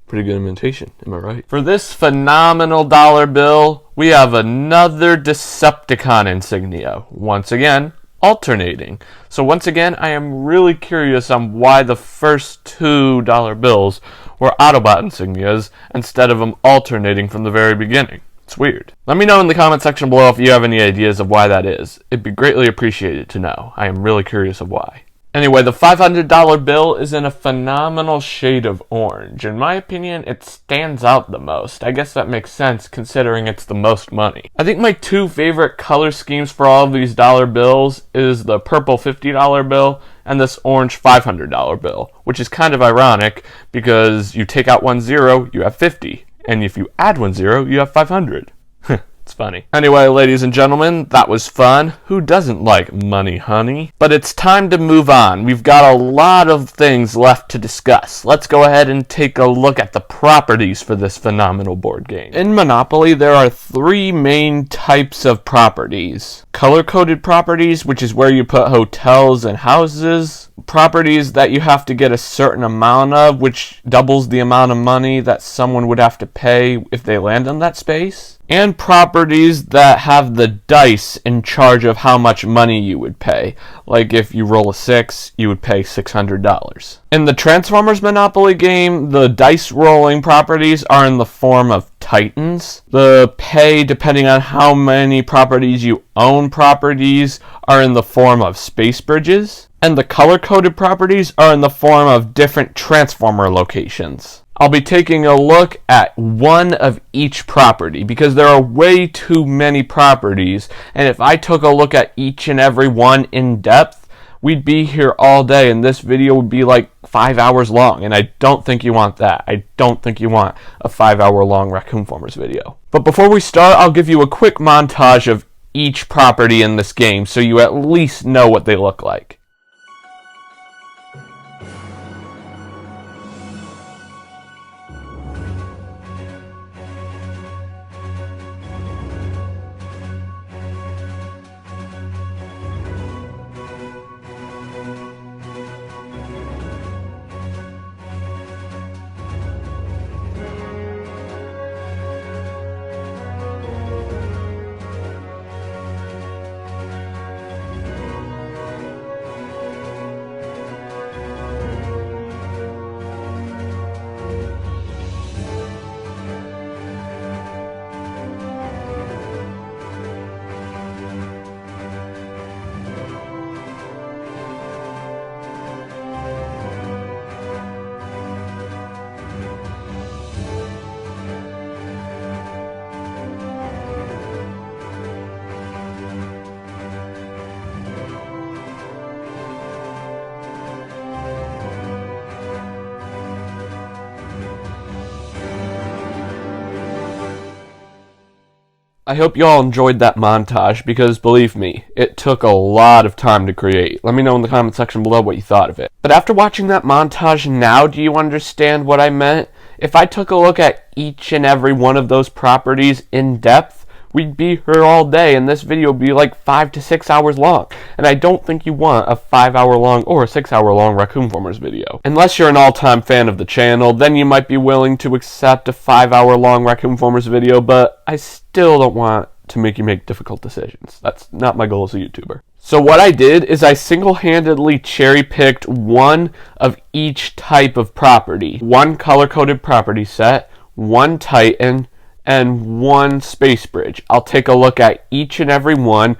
Speaker 1: Pretty good imitation, am I right? For this phenomenal dollar bill, we have another Decepticon insignia. Once again, alternating. So once again, I am really curious on why the first $2 bills were Autobot insignias instead of them alternating from the very beginning. It's weird. Let me know in the comment section below if you have any ideas of why that is. It'd be greatly appreciated to know. I am really curious of why. Anyway, the $500 bill is in a phenomenal shade of orange. In my opinion, it stands out the most. I guess that makes sense considering it's the most money. I think my two favorite color schemes for all of these dollar bills is the purple $50 bill and this orange $500 bill, which is kind of ironic because you take out 1 0, you have 50, and if you add 1 0, you have 500. It's funny. Anyway, ladies and gentlemen, that was fun. Who doesn't like money, honey? But it's time to move on. We've got a lot of things left to discuss. Let's go ahead and take a look at the properties for this phenomenal board game. In Monopoly, there are 3 main types of properties. Color-coded properties, which is where you put hotels and houses. Properties that you have to get a certain amount of, which doubles the amount of money that someone would have to pay if they land on that space. And properties that have the dice in charge of how much money you would pay. Like if you roll a 6, you would pay $600. In the Transformers Monopoly game, the dice rolling properties are in the form of titans. The pay, depending on how many properties you own properties, are in the form of space bridges. And the color-coded properties are in the form of different Transformer locations. I'll be taking a look at one of each property because there are way too many properties, and if I took a look at each and every one in depth, we'd be here all day and this video would be like 5 hours long, and I don't think you want that. I don't think you want a 5-hour long Raccoon-Formers video. But before we start, I'll give you a quick montage of each property in this game so you at least know what they look like. I hope you all enjoyed that montage because, believe me, it took a lot of time to create. Let me know in the comment section below what you thought of it. But after watching that montage now, do you understand what I meant? If I took a look at each and every one of those properties in depth, we'd be here all day and this video would be like 5 to 6 hours long. And I don't think you want a 5-hour long or a 6-hour long Raccoon-Formers video. Unless you're an all-time fan of the channel, then you might be willing to accept a 5-hour long Raccoon-Formers video, but I still don't want to make you make difficult decisions. That's not my goal as a YouTuber. So what I did is I single-handedly cherry-picked one of each type of property. One color-coded property set, one Titan, and one space bridge. I'll take a look at each and every one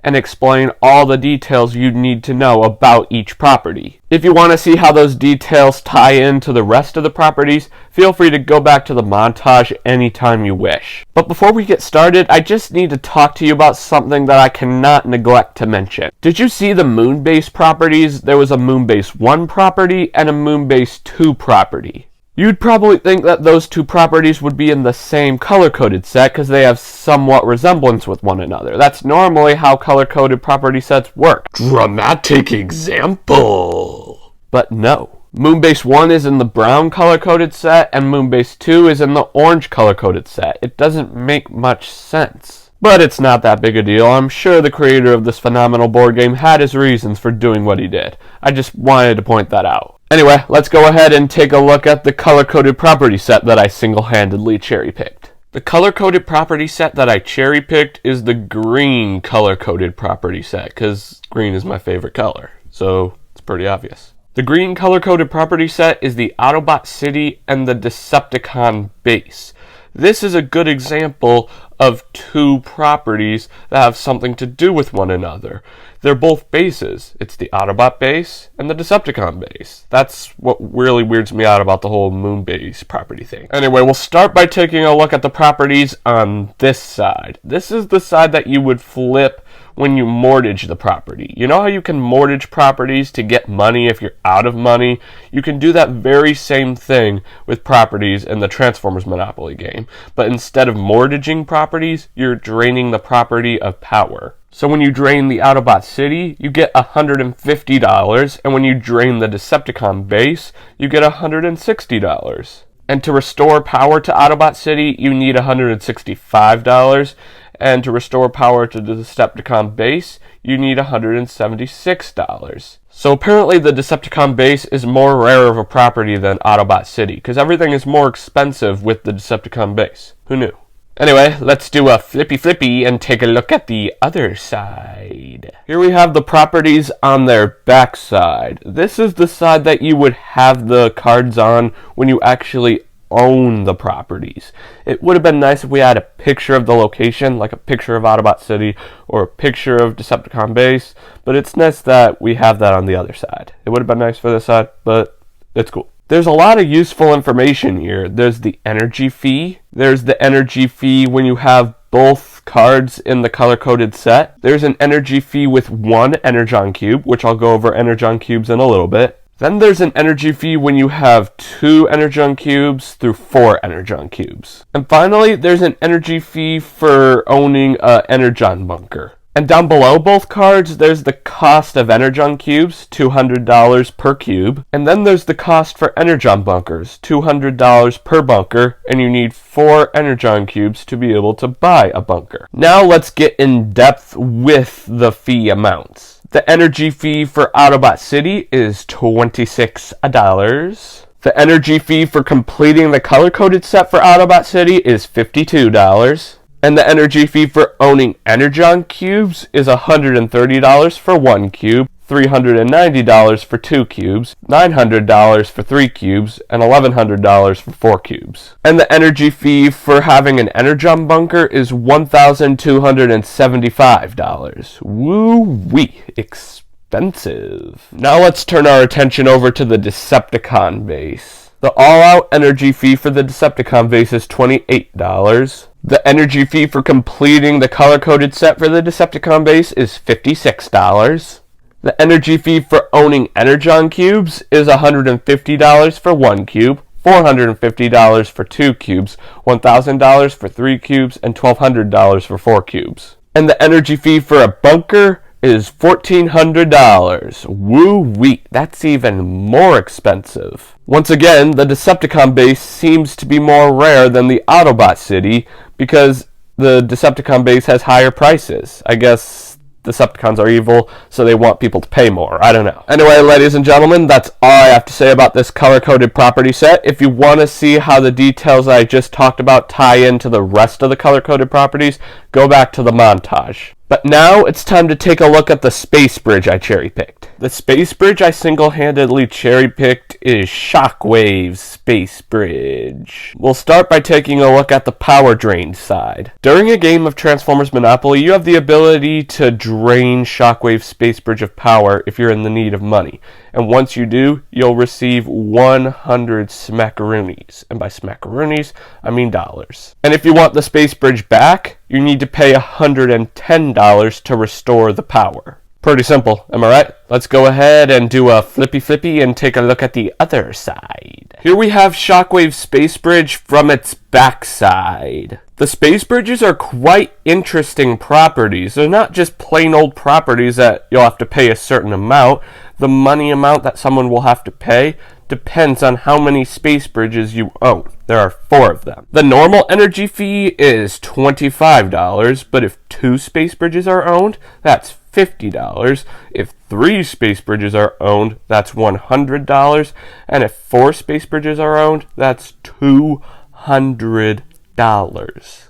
Speaker 1: and explain all the details you need to know about each property. If you want to see how those details tie into the rest of the properties, feel free to go back to the montage anytime you wish. But before we get started, I just need to talk to you about something that I cannot neglect to mention. Did you see the Moonbase properties? There was a Moonbase 1 property and a Moonbase 2 property. You'd probably think that those two properties would be in the same color-coded set because they have somewhat resemblance with one another. That's normally how color-coded property sets work.
Speaker 3: Dramatic example.
Speaker 1: But no. Moonbase 1 is in the brown color-coded set and Moonbase 2 is in the orange color-coded set. It doesn't make much sense. But it's not that big a deal. I'm sure the creator of this phenomenal board game had his reasons for doing what he did. I just wanted to point that out. Anyway, let's go ahead and take a look at the color-coded property set that I single-handedly cherry-picked. The color-coded property set that I cherry-picked is the green color-coded property set, because green is my favorite color, so it's pretty obvious. The green color-coded property set is the Autobot City and the Deceptacon base. This is a good example of two properties that have something to do with one another. They're both bases. It's the Autobot base and the Decepticon base. That's what really weirds me out about the whole Moonbase property thing. Anyway, we'll start by taking a look at the properties on this side. This is the side that you would flip when you mortgage the property. You know how you can mortgage properties to get money if you're out of money? You can do that very same thing with properties in the Transformers Monopoly game. But instead of mortgaging properties, you're draining the property of power. So when you drain the Autobot City, you get $150, and when you drain the Deceptacon base, you get $160. And to restore power to Autobot City, you need $165, and to restore power to the Deceptacon base, you need $176. So apparently the Deceptacon base is more rare of a property than Autobot City, because everything is more expensive with the Deceptacon base. Who knew? Anyway, let's do a flippy and take a look at the other side. Here we have the properties on their backside. This is the side that you would have the cards on when you actually own the properties. It would have been nice if we had a picture of the location, like a picture of Autobot City or a picture of Deceptacon base, but it's nice that we have that on the other side. It would have been nice for this side, but it's cool. There's a lot of useful information here. There's the energy fee. There's the energy fee when you have both cards in the color-coded set. There's an energy fee with one Energon cube, which I'll go over Energon cubes in a little bit. Then there's an energy fee when you have 2 Energon cubes through 4 Energon cubes. And finally, there's an energy fee for owning an Energon bunker. And down below both cards, there's the cost of Energon cubes, $200 per cube. And then there's the cost for Energon bunkers, $200 per bunker, and you need 4 Energon cubes to be able to buy a bunker. Now let's get in depth with the fee amounts. The energy fee for Autobot City is $26. The energy fee for completing the color-coded set for Autobot City is $52. And the energy fee for owning Energon cubes is $130 for 1 cube, $390 for 2 cubes, $900 for 3 cubes, and $1,100 for 4 cubes. And the energy fee for having an Energon bunker is $1,275. Woo-wee, expensive. Now let's turn our attention over to the Deceptacon base. The all-out energy fee for the Deceptacon base is $28. The energy fee for completing the color-coded set for the Deceptacon base is $56. The energy fee for owning Energon cubes is $150 for 1 cube, $450 for 2 cubes, $1,000 for 3 cubes, and $1,200 for 4 cubes. And the energy fee for a bunker is $1,400. Woo-wee, that's even more expensive. Once again, the Deceptacon base seems to be more rare than the Autobot City because the Deceptacon base has higher prices. I guess Decepticons are evil, so they want people to pay more. I don't know. Anyway, ladies and gentlemen, that's all I have to say about this color-coded property set. If you want to see how the details I just talked about tie into the rest of the color-coded properties, go back to the montage. But now it's time to take a look at the space bridge I cherry-picked. The space bridge I single-handedly cherry-picked is Shockwave's space bridge. We'll start by taking a look at the power drain side. During a game of Transformers Monopoly, you have the ability to drain Shockwave's space bridge of power if you're in the need of money. And once you do, you'll receive 100 smackaroonies. And by smackaroonies, I mean dollars. And if you want the space bridge back, you need to pay $110 to restore the power. Pretty simple, am I right? Let's go ahead and do a flippy and take a look at the other side. Here we have Shockwave's space bridge from its backside. The space bridges are quite interesting properties. They're not just plain old properties that you'll have to pay a certain amount. The money amount that someone will have to pay depends on how many space bridges you own. There are 4 of them. The normal energy fee is $25, but if 2 space bridges are owned, that's $50. If 3 space bridges are owned, that's $100. And if 4 space bridges are owned, that's $200.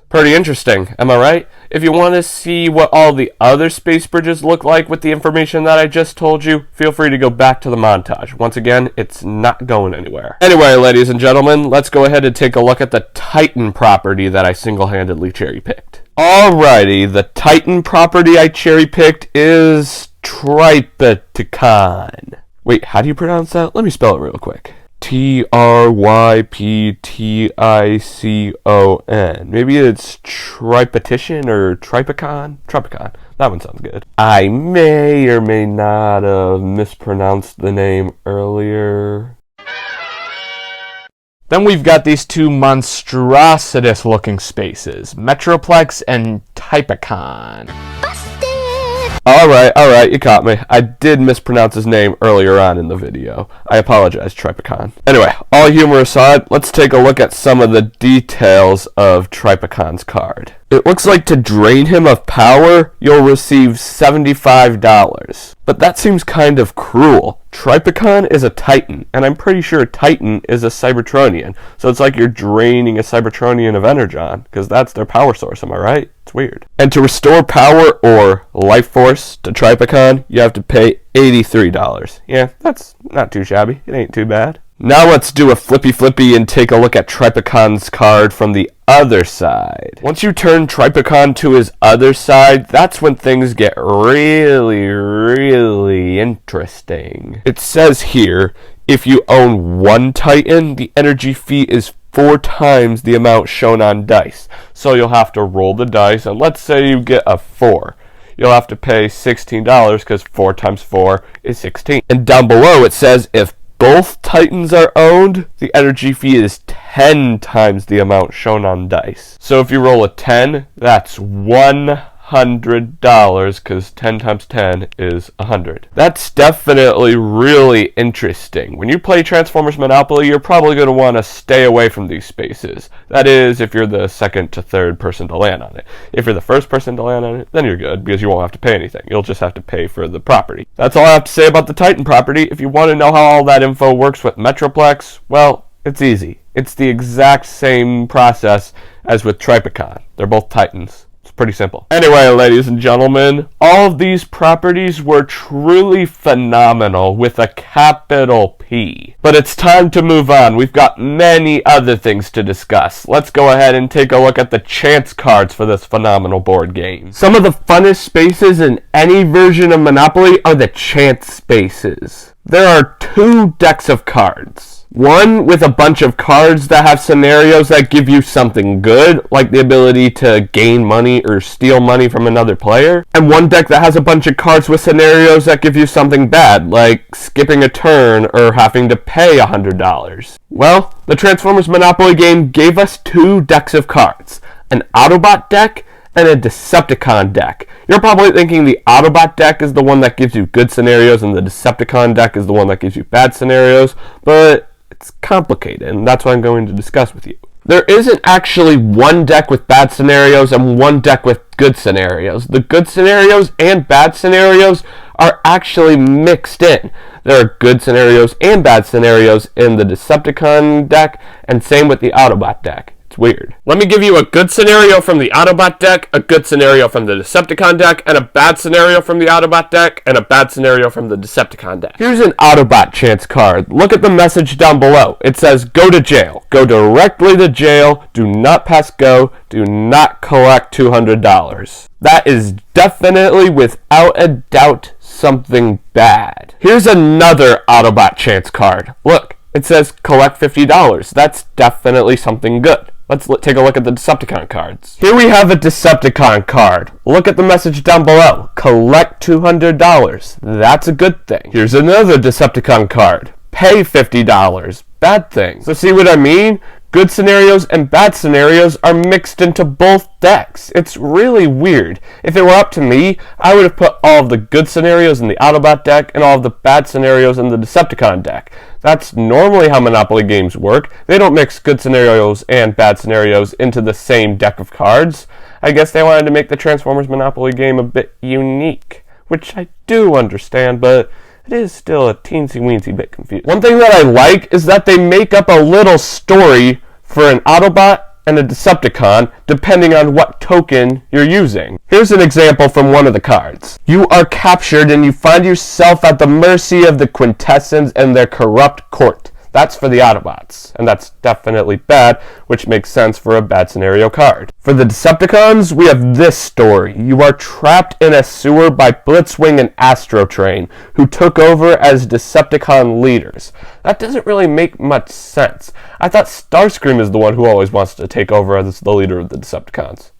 Speaker 1: Pretty interesting, am I right? If you want to see what all the other space bridges look like with the information that I just told you, feel free to go back to the montage. Once again, it's not going anywhere. Anyway, ladies and gentlemen, let's go ahead and take a look at the Titan property that I single-handedly cherry-picked. Alrighty, the Titan property I cherry-picked is Deceptacon. Wait, how do you pronounce that? Let me spell it real quick. Trypticon. Maybe it's Tripetition or Tripicon? Tropicon.
Speaker 5: That one sounds good. I may or may not have mispronounced the name earlier.
Speaker 1: Then we've got these two monstrositous looking spaces, Metroplex and Typicon.
Speaker 5: Alright, you caught me. I did mispronounce his name earlier on in the video. I apologize, Tripicon. Anyway, all humor aside, let's take a look at some of the details of Tripicon's card. It looks like to drain him of power, you'll receive $75. But that seems kind of cruel. Tripicon is a Titan, and I'm pretty sure Titan is a Cybertronian. So it's like you're draining a Cybertronian of Energon, because that's their power source, am I right? It's weird. And to restore power or life force to Tripicon, you have to pay $83. Yeah, that's not too shabby. It ain't too bad. Now let's do a flippy and take a look at Tripicon's card from the other side. Once you turn Tripicon to his other side, that's when things get really interesting. It says here, if you own one Titan, the energy fee is 4 times the amount shown on dice. So you'll have to roll the dice, and let's say you get a 4. You'll have to pay $16 because 4 times 4 is 16. And down below it says if both Titans are owned, the energy fee is 10 times the amount shown on dice. So if you roll a 10, that's $100 because 10 times 10 is 100. That's definitely really interesting. When you play Transformers Monopoly, you're probably going to want to stay away from these spaces. That is, if you're the second to third person to land on it. If you're the first person to land on it, then you're good because you won't have to pay anything. You'll just have to pay for the property. That's all I have to say about the Titan property. If you want to know how all that info works with Metroplex, well, it's easy. It's the exact same process as with Tripicon. They're both Titans. Pretty simple. Anyway, ladies and gentlemen, all of these properties were truly phenomenal with a capital P. But it's time to move on. We've got many other things to discuss. Let's go ahead and take a look at the chance cards for this phenomenal board game. Some of the funnest spaces in any version of Monopoly are the chance spaces. There are 2 decks of cards. One with a bunch of cards that have scenarios that give you something good, like the ability to gain money or steal money from another player. And one deck that has a bunch of cards with scenarios that give you something bad, like skipping a turn or having to pay $100. Well, the Transformers Monopoly game gave us 2 decks of cards, an Autobot deck and a Deceptacon deck. You're probably thinking the Autobot deck is the one that gives you good scenarios and the Deceptacon deck is the one that gives you bad scenarios, but it's complicated, and that's what I'm going to discuss with you. There isn't actually one deck with bad scenarios and one deck with good scenarios. The good scenarios and bad scenarios are actually mixed in. There are good scenarios and bad scenarios in the Decepticon deck, and same with the Autobot deck. It's weird. Let me give you a good scenario from the Autobot deck, a good scenario from the Decepticon deck, and a bad scenario from the Autobot deck, and a bad scenario from the Decepticon deck. Here's an Autobot chance card. Look at the message down below. It says, go to jail. Go directly to jail. Do not pass go. Do not collect $200. That is definitely, without a doubt, something bad. Here's another Autobot chance card. Look, it says collect $50. That's definitely something good. Let's take a look at the Decepticon cards. Here we have a Decepticon card. Look at the message down below. Collect $200. That's a good thing. Here's another Decepticon card. Pay $50. Bad thing. So see what I mean? Good scenarios and bad scenarios are mixed into both decks. It's really weird. If it were up to me, I would have put all of the good scenarios in the Autobot deck and all of the bad scenarios in the Decepticon deck. That's normally how Monopoly games work. They don't mix good scenarios and bad scenarios into the same deck of cards. I guess they wanted to make the Transformers Monopoly game a bit unique, which I do understand, but it is still a teensy-weensy bit confusing. One thing that I like is that they make up a little story for an Autobot and a Decepticon depending on what token you're using. Here's an example from one of the cards. You are captured and you find yourself at the mercy of the Quintessence and their corrupt court. That's for the Autobots, and that's definitely bad, which makes sense for a bad scenario card. For the Decepticons, we have this story. You are trapped in a sewer by Blitzwing and Astrotrain, who took over as Decepticon leaders. That doesn't really make much sense. I thought Starscream is the one who always wants to take over as the leader of the Decepticons.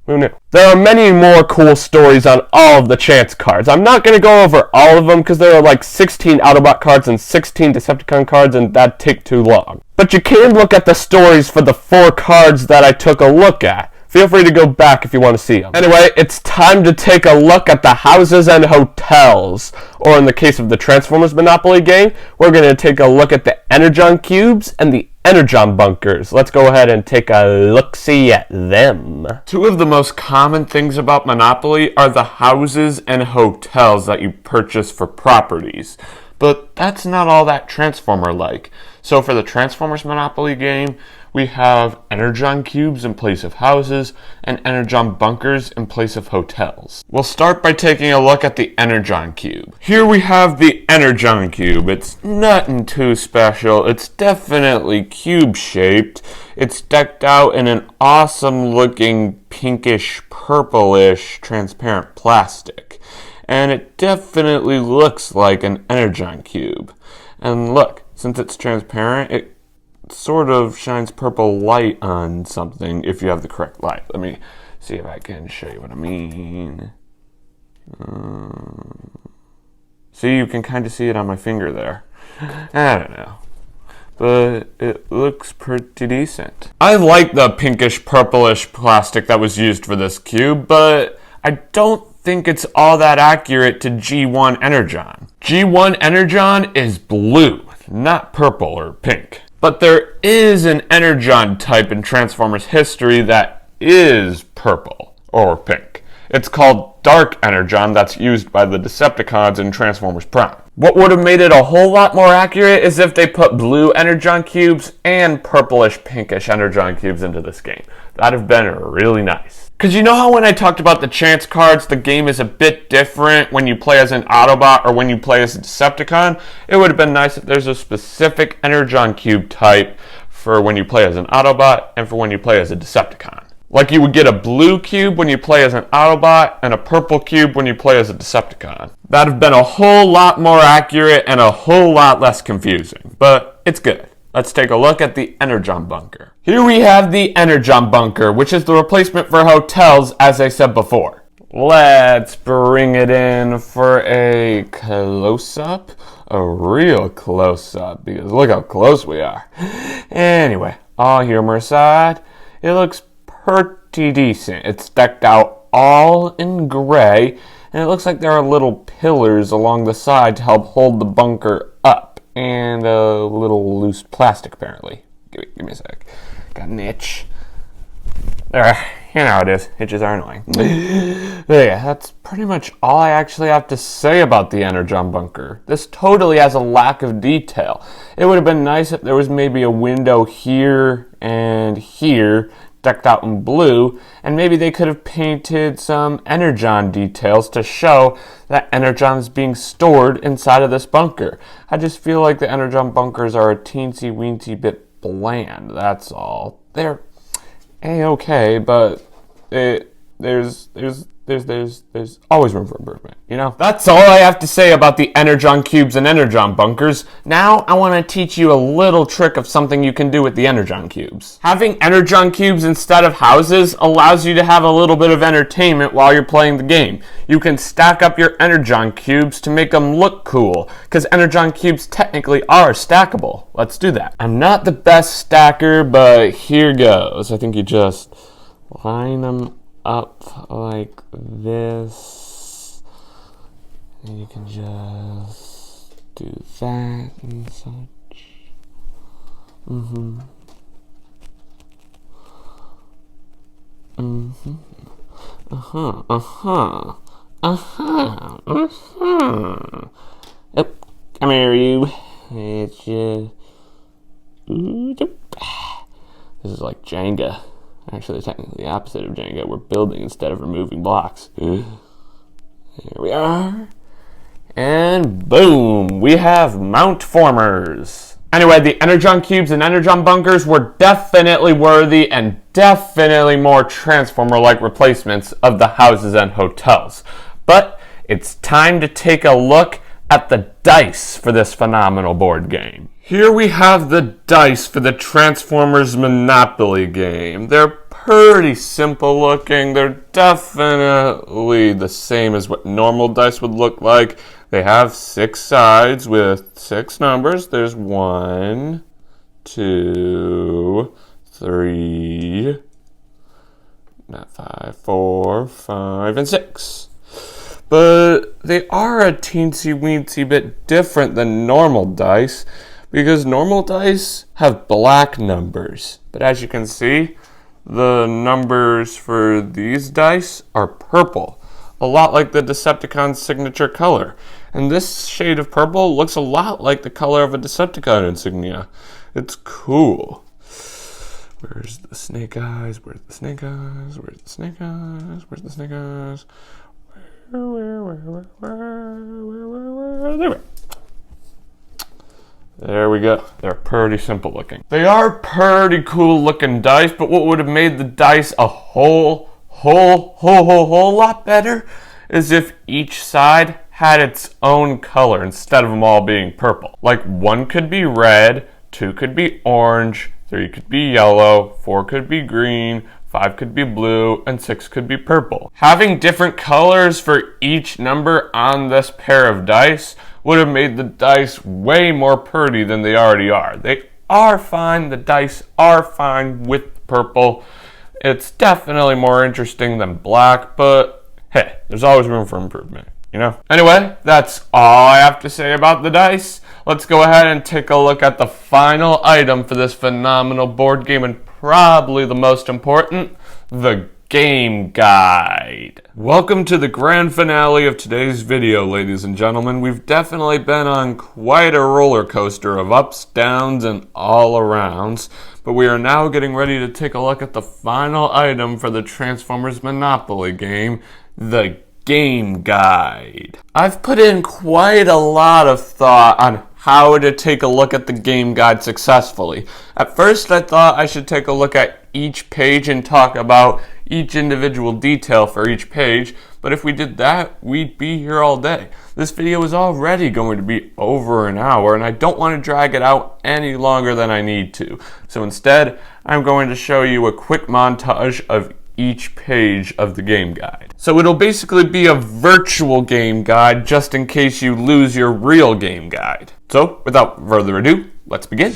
Speaker 5: Who knew? There are many more cool stories on all of the chance cards. I'm not going to go over all of them because there are like 16 Autobot cards and 16 Decepticon cards, and that'd take too long. But you can look at the stories for the 4 cards that I took a look at. Feel free to go back if you want to see them. Anyway, it's time to take a look at the houses and hotels. Or in the case of the Transformers Monopoly game, we're going to take a look at the Energon cubes and the Energon bunkers. Let's go ahead and take a look-see at them. 2 of the most common things about Monopoly are the houses and hotels that you purchase for properties. But that's not all that Transformer-like. So for the Transformers Monopoly game, we have Energon cubes in place of houses and Energon bunkers in place of hotels. We'll start by taking a look at the Energon cube. Here we have the Energon cube. It's nothing too special. It's definitely cube-shaped. It's decked out in an awesome-looking pinkish, purplish, transparent plastic. And it definitely looks like an Energon cube. And look, since it's transparent, it sort of shines purple light on something if you have the correct light. Let me see if I can show you what I mean. See, you can kind of see it on my finger there. I don't know, but it looks pretty decent. I like the pinkish purplish plastic that was used for this cube, but I don't think it's all that accurate to G1 Energon. G1 Energon is blue, not purple or pink. But there is an Energon type in Transformers history that is purple or pink. It's called Dark Energon that's used by the Decepticons in Transformers Prime. What would have made it a whole lot more accurate is if they put blue Energon cubes and purplish pinkish Energon cubes into this game. That'd have been really nice. Because you know how when I talked about the chance cards, the game is a bit different when you play as an Autobot or when you play as a Decepticon? It would have been nice if there's a specific Energon cube type for when you play as an Autobot and for when you play as a Decepticon. Like you would get a blue cube when you play as an Autobot and a purple cube when you play as a Decepticon. That'd have been a whole lot more accurate and a whole lot less confusing. But it's good. Let's take a look at the Energon bunker. Here we have the Energon bunker, which is the replacement for hotels, as I said before. Let's bring it in for a close-up, a real close-up, because look how close we are. Anyway, all humor aside, it looks pretty decent. It's decked out all in gray, and it looks like there are little pillars along the side to help hold the bunker up. And a little loose plastic, apparently. Give me a sec. Got an itch. There, you know how it is. Itches are annoying. But yeah, that's pretty much all I actually have to say about the Energon bunker. This totally has a lack of detail. It would have been nice if there was maybe a window here and here, decked out in blue, and maybe they could have painted some Energon details to show that Energon is being stored inside of this bunker. I just feel like the Energon bunkers are a teensy-weensy bit bland, that's all. They're A-okay, but there's always room for improvement, you know? That's all I have to say about the Energon cubes and Energon bunkers. Now I want to teach you a little trick of something you can do with the Energon cubes. Having Energon cubes instead of houses allows you to have a little bit of entertainment while you're playing the game. You can stack up your Energon cubes to make them look cool, because Energon cubes technically are stackable. Let's do that. I'm not the best stacker, but here goes. I think you just line them up like this, and you can just do that and such. Yep, come here, you. It's just this is like Jenga. Actually, technically the opposite of Jenga. We're building instead of removing blocks. Here we are. And boom, we have Mount Formers. Anyway, the Energon cubes and Energon bunkers were definitely worthy and definitely more Transformer-like replacements of the houses and hotels. But it's time to take a look at the dice for this phenomenal board game. Here we have the dice for the Transformers Monopoly game. They're pretty simple looking. They're definitely the same as what normal dice would look like. They have 6 sides with 6 numbers. There's 1, 2, 3, not 5, 4, 5, and 6. But they are a teensy-weensy bit different than normal dice, because normal dice have black numbers. But as you can see, the numbers for these dice are purple, a lot like the Deceptacon's signature color. And this shade of purple looks a lot like the color of a Decepticon insignia. It's cool. Where's the snake eyes? Where's the snake eyes? Where's the snake eyes? Where's the snake eyes? There we go. They're pretty simple looking. They are pretty cool looking dice, but what would have made the dice a whole lot better is if each side had its own color instead of them all being purple. Like 1 could be red, 2 could be orange, 3 could be yellow, 4 could be green, 5 could be blue, and 6 could be purple. Having different colors for each number on this pair of dice would have made the dice way more pretty than they already are. They are fine, the dice are fine with purple. It's definitely more interesting than black, but hey, there's always room for improvement, you know? Anyway, that's all I have to say about the dice. Let's go ahead and take a look at the final item for this phenomenal board game, and probably the most important, the game guide. Welcome to the grand finale of today's video, ladies and gentlemen. We've definitely been on quite a roller coaster of ups, downs, and all arounds, but we are now getting ready to take a look at the final item for the Transformers Monopoly game, the game guide. I've put in quite a lot of thought on how to take a look at the game guide successfully. At first I thought I should take a look at each page and talk about each individual detail for each page, but if we did that, we'd be here all day. This video is already going to be over an hour, and I don't want to drag it out any longer than I need to. So instead, I'm going to show you a quick montage of each page of the game guide. So it'll basically be a virtual game guide just in case you lose your real game guide. So without further ado, let's begin.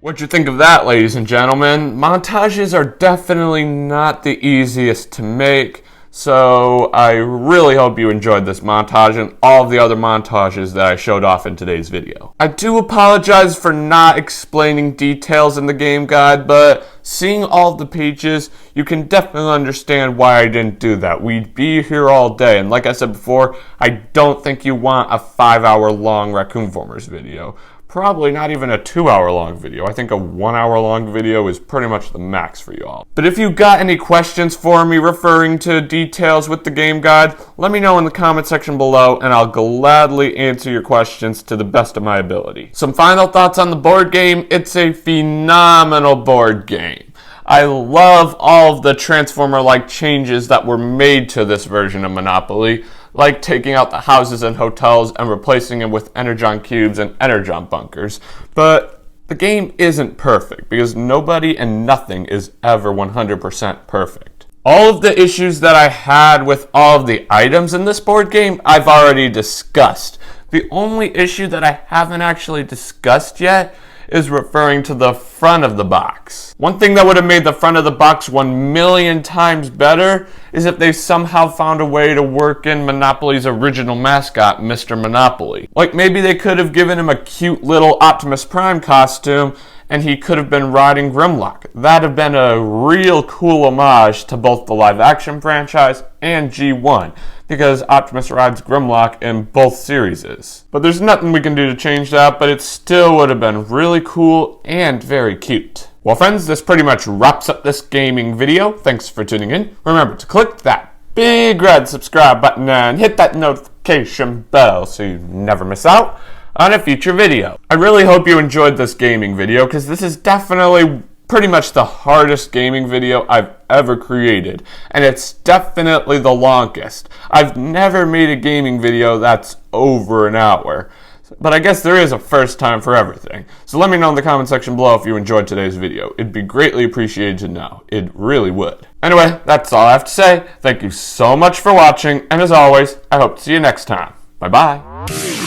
Speaker 5: What'd you think of that, ladies and gentlemen? Montages are definitely not the easiest to make, so I really hope you enjoyed this montage and all of the other montages that I showed off in today's video. I do apologize for not explaining details in the game guide, but seeing all of the pages, you can definitely understand why I didn't do that. We'd be here all day, and like I said before, I don't think you want a 5-hour long Raccoon-Formers video. Probably not even a 2-hour long video. I think a 1-hour long video is pretty much the max for you all. But if you've got any questions for me referring to details with the game guide, let me know in the comment section below and I'll gladly answer your questions to the best of my ability. Some final thoughts on the board game. It's a phenomenal board game. I love all of the Transformer-like changes that were made to this version of Monopoly, like taking out the houses and hotels and replacing them with Energon cubes and Energon bunkers. But the game isn't perfect, because nobody and nothing is ever 100% perfect. All of the issues that I had with all of the items in this board game, I've already discussed. The only issue that I haven't actually discussed yet is referring to the front of the box. One thing that would have made the front of the box 1,000,000 times better is if they somehow found a way to work in Monopoly's original mascot, Mr. Monopoly. Like maybe they could have given him a cute little Optimus Prime costume and he could have been riding Grimlock. That'd have been a real cool homage to both the live action franchise and G1, because Optimus rides Grimlock in both series. But there's nothing we can do to change that, but it still would have been really cool and very cute. Well friends, this pretty much wraps up this gaming video. Thanks for tuning in. Remember to click that big red subscribe button and hit that notification bell so you never miss out on a future video. I really hope you enjoyed this gaming video, because this is definitely
Speaker 1: pretty much the hardest gaming video I've ever created, and it's definitely the longest. I've never made a gaming video that's over an hour. But I guess there is a first time for everything. So let me know in the comment section below if you enjoyed today's video. It'd be greatly appreciated to know. It really would. Anyway, that's all I have to say. Thank you so much for watching, and as always, I hope to see you next time. Bye-bye.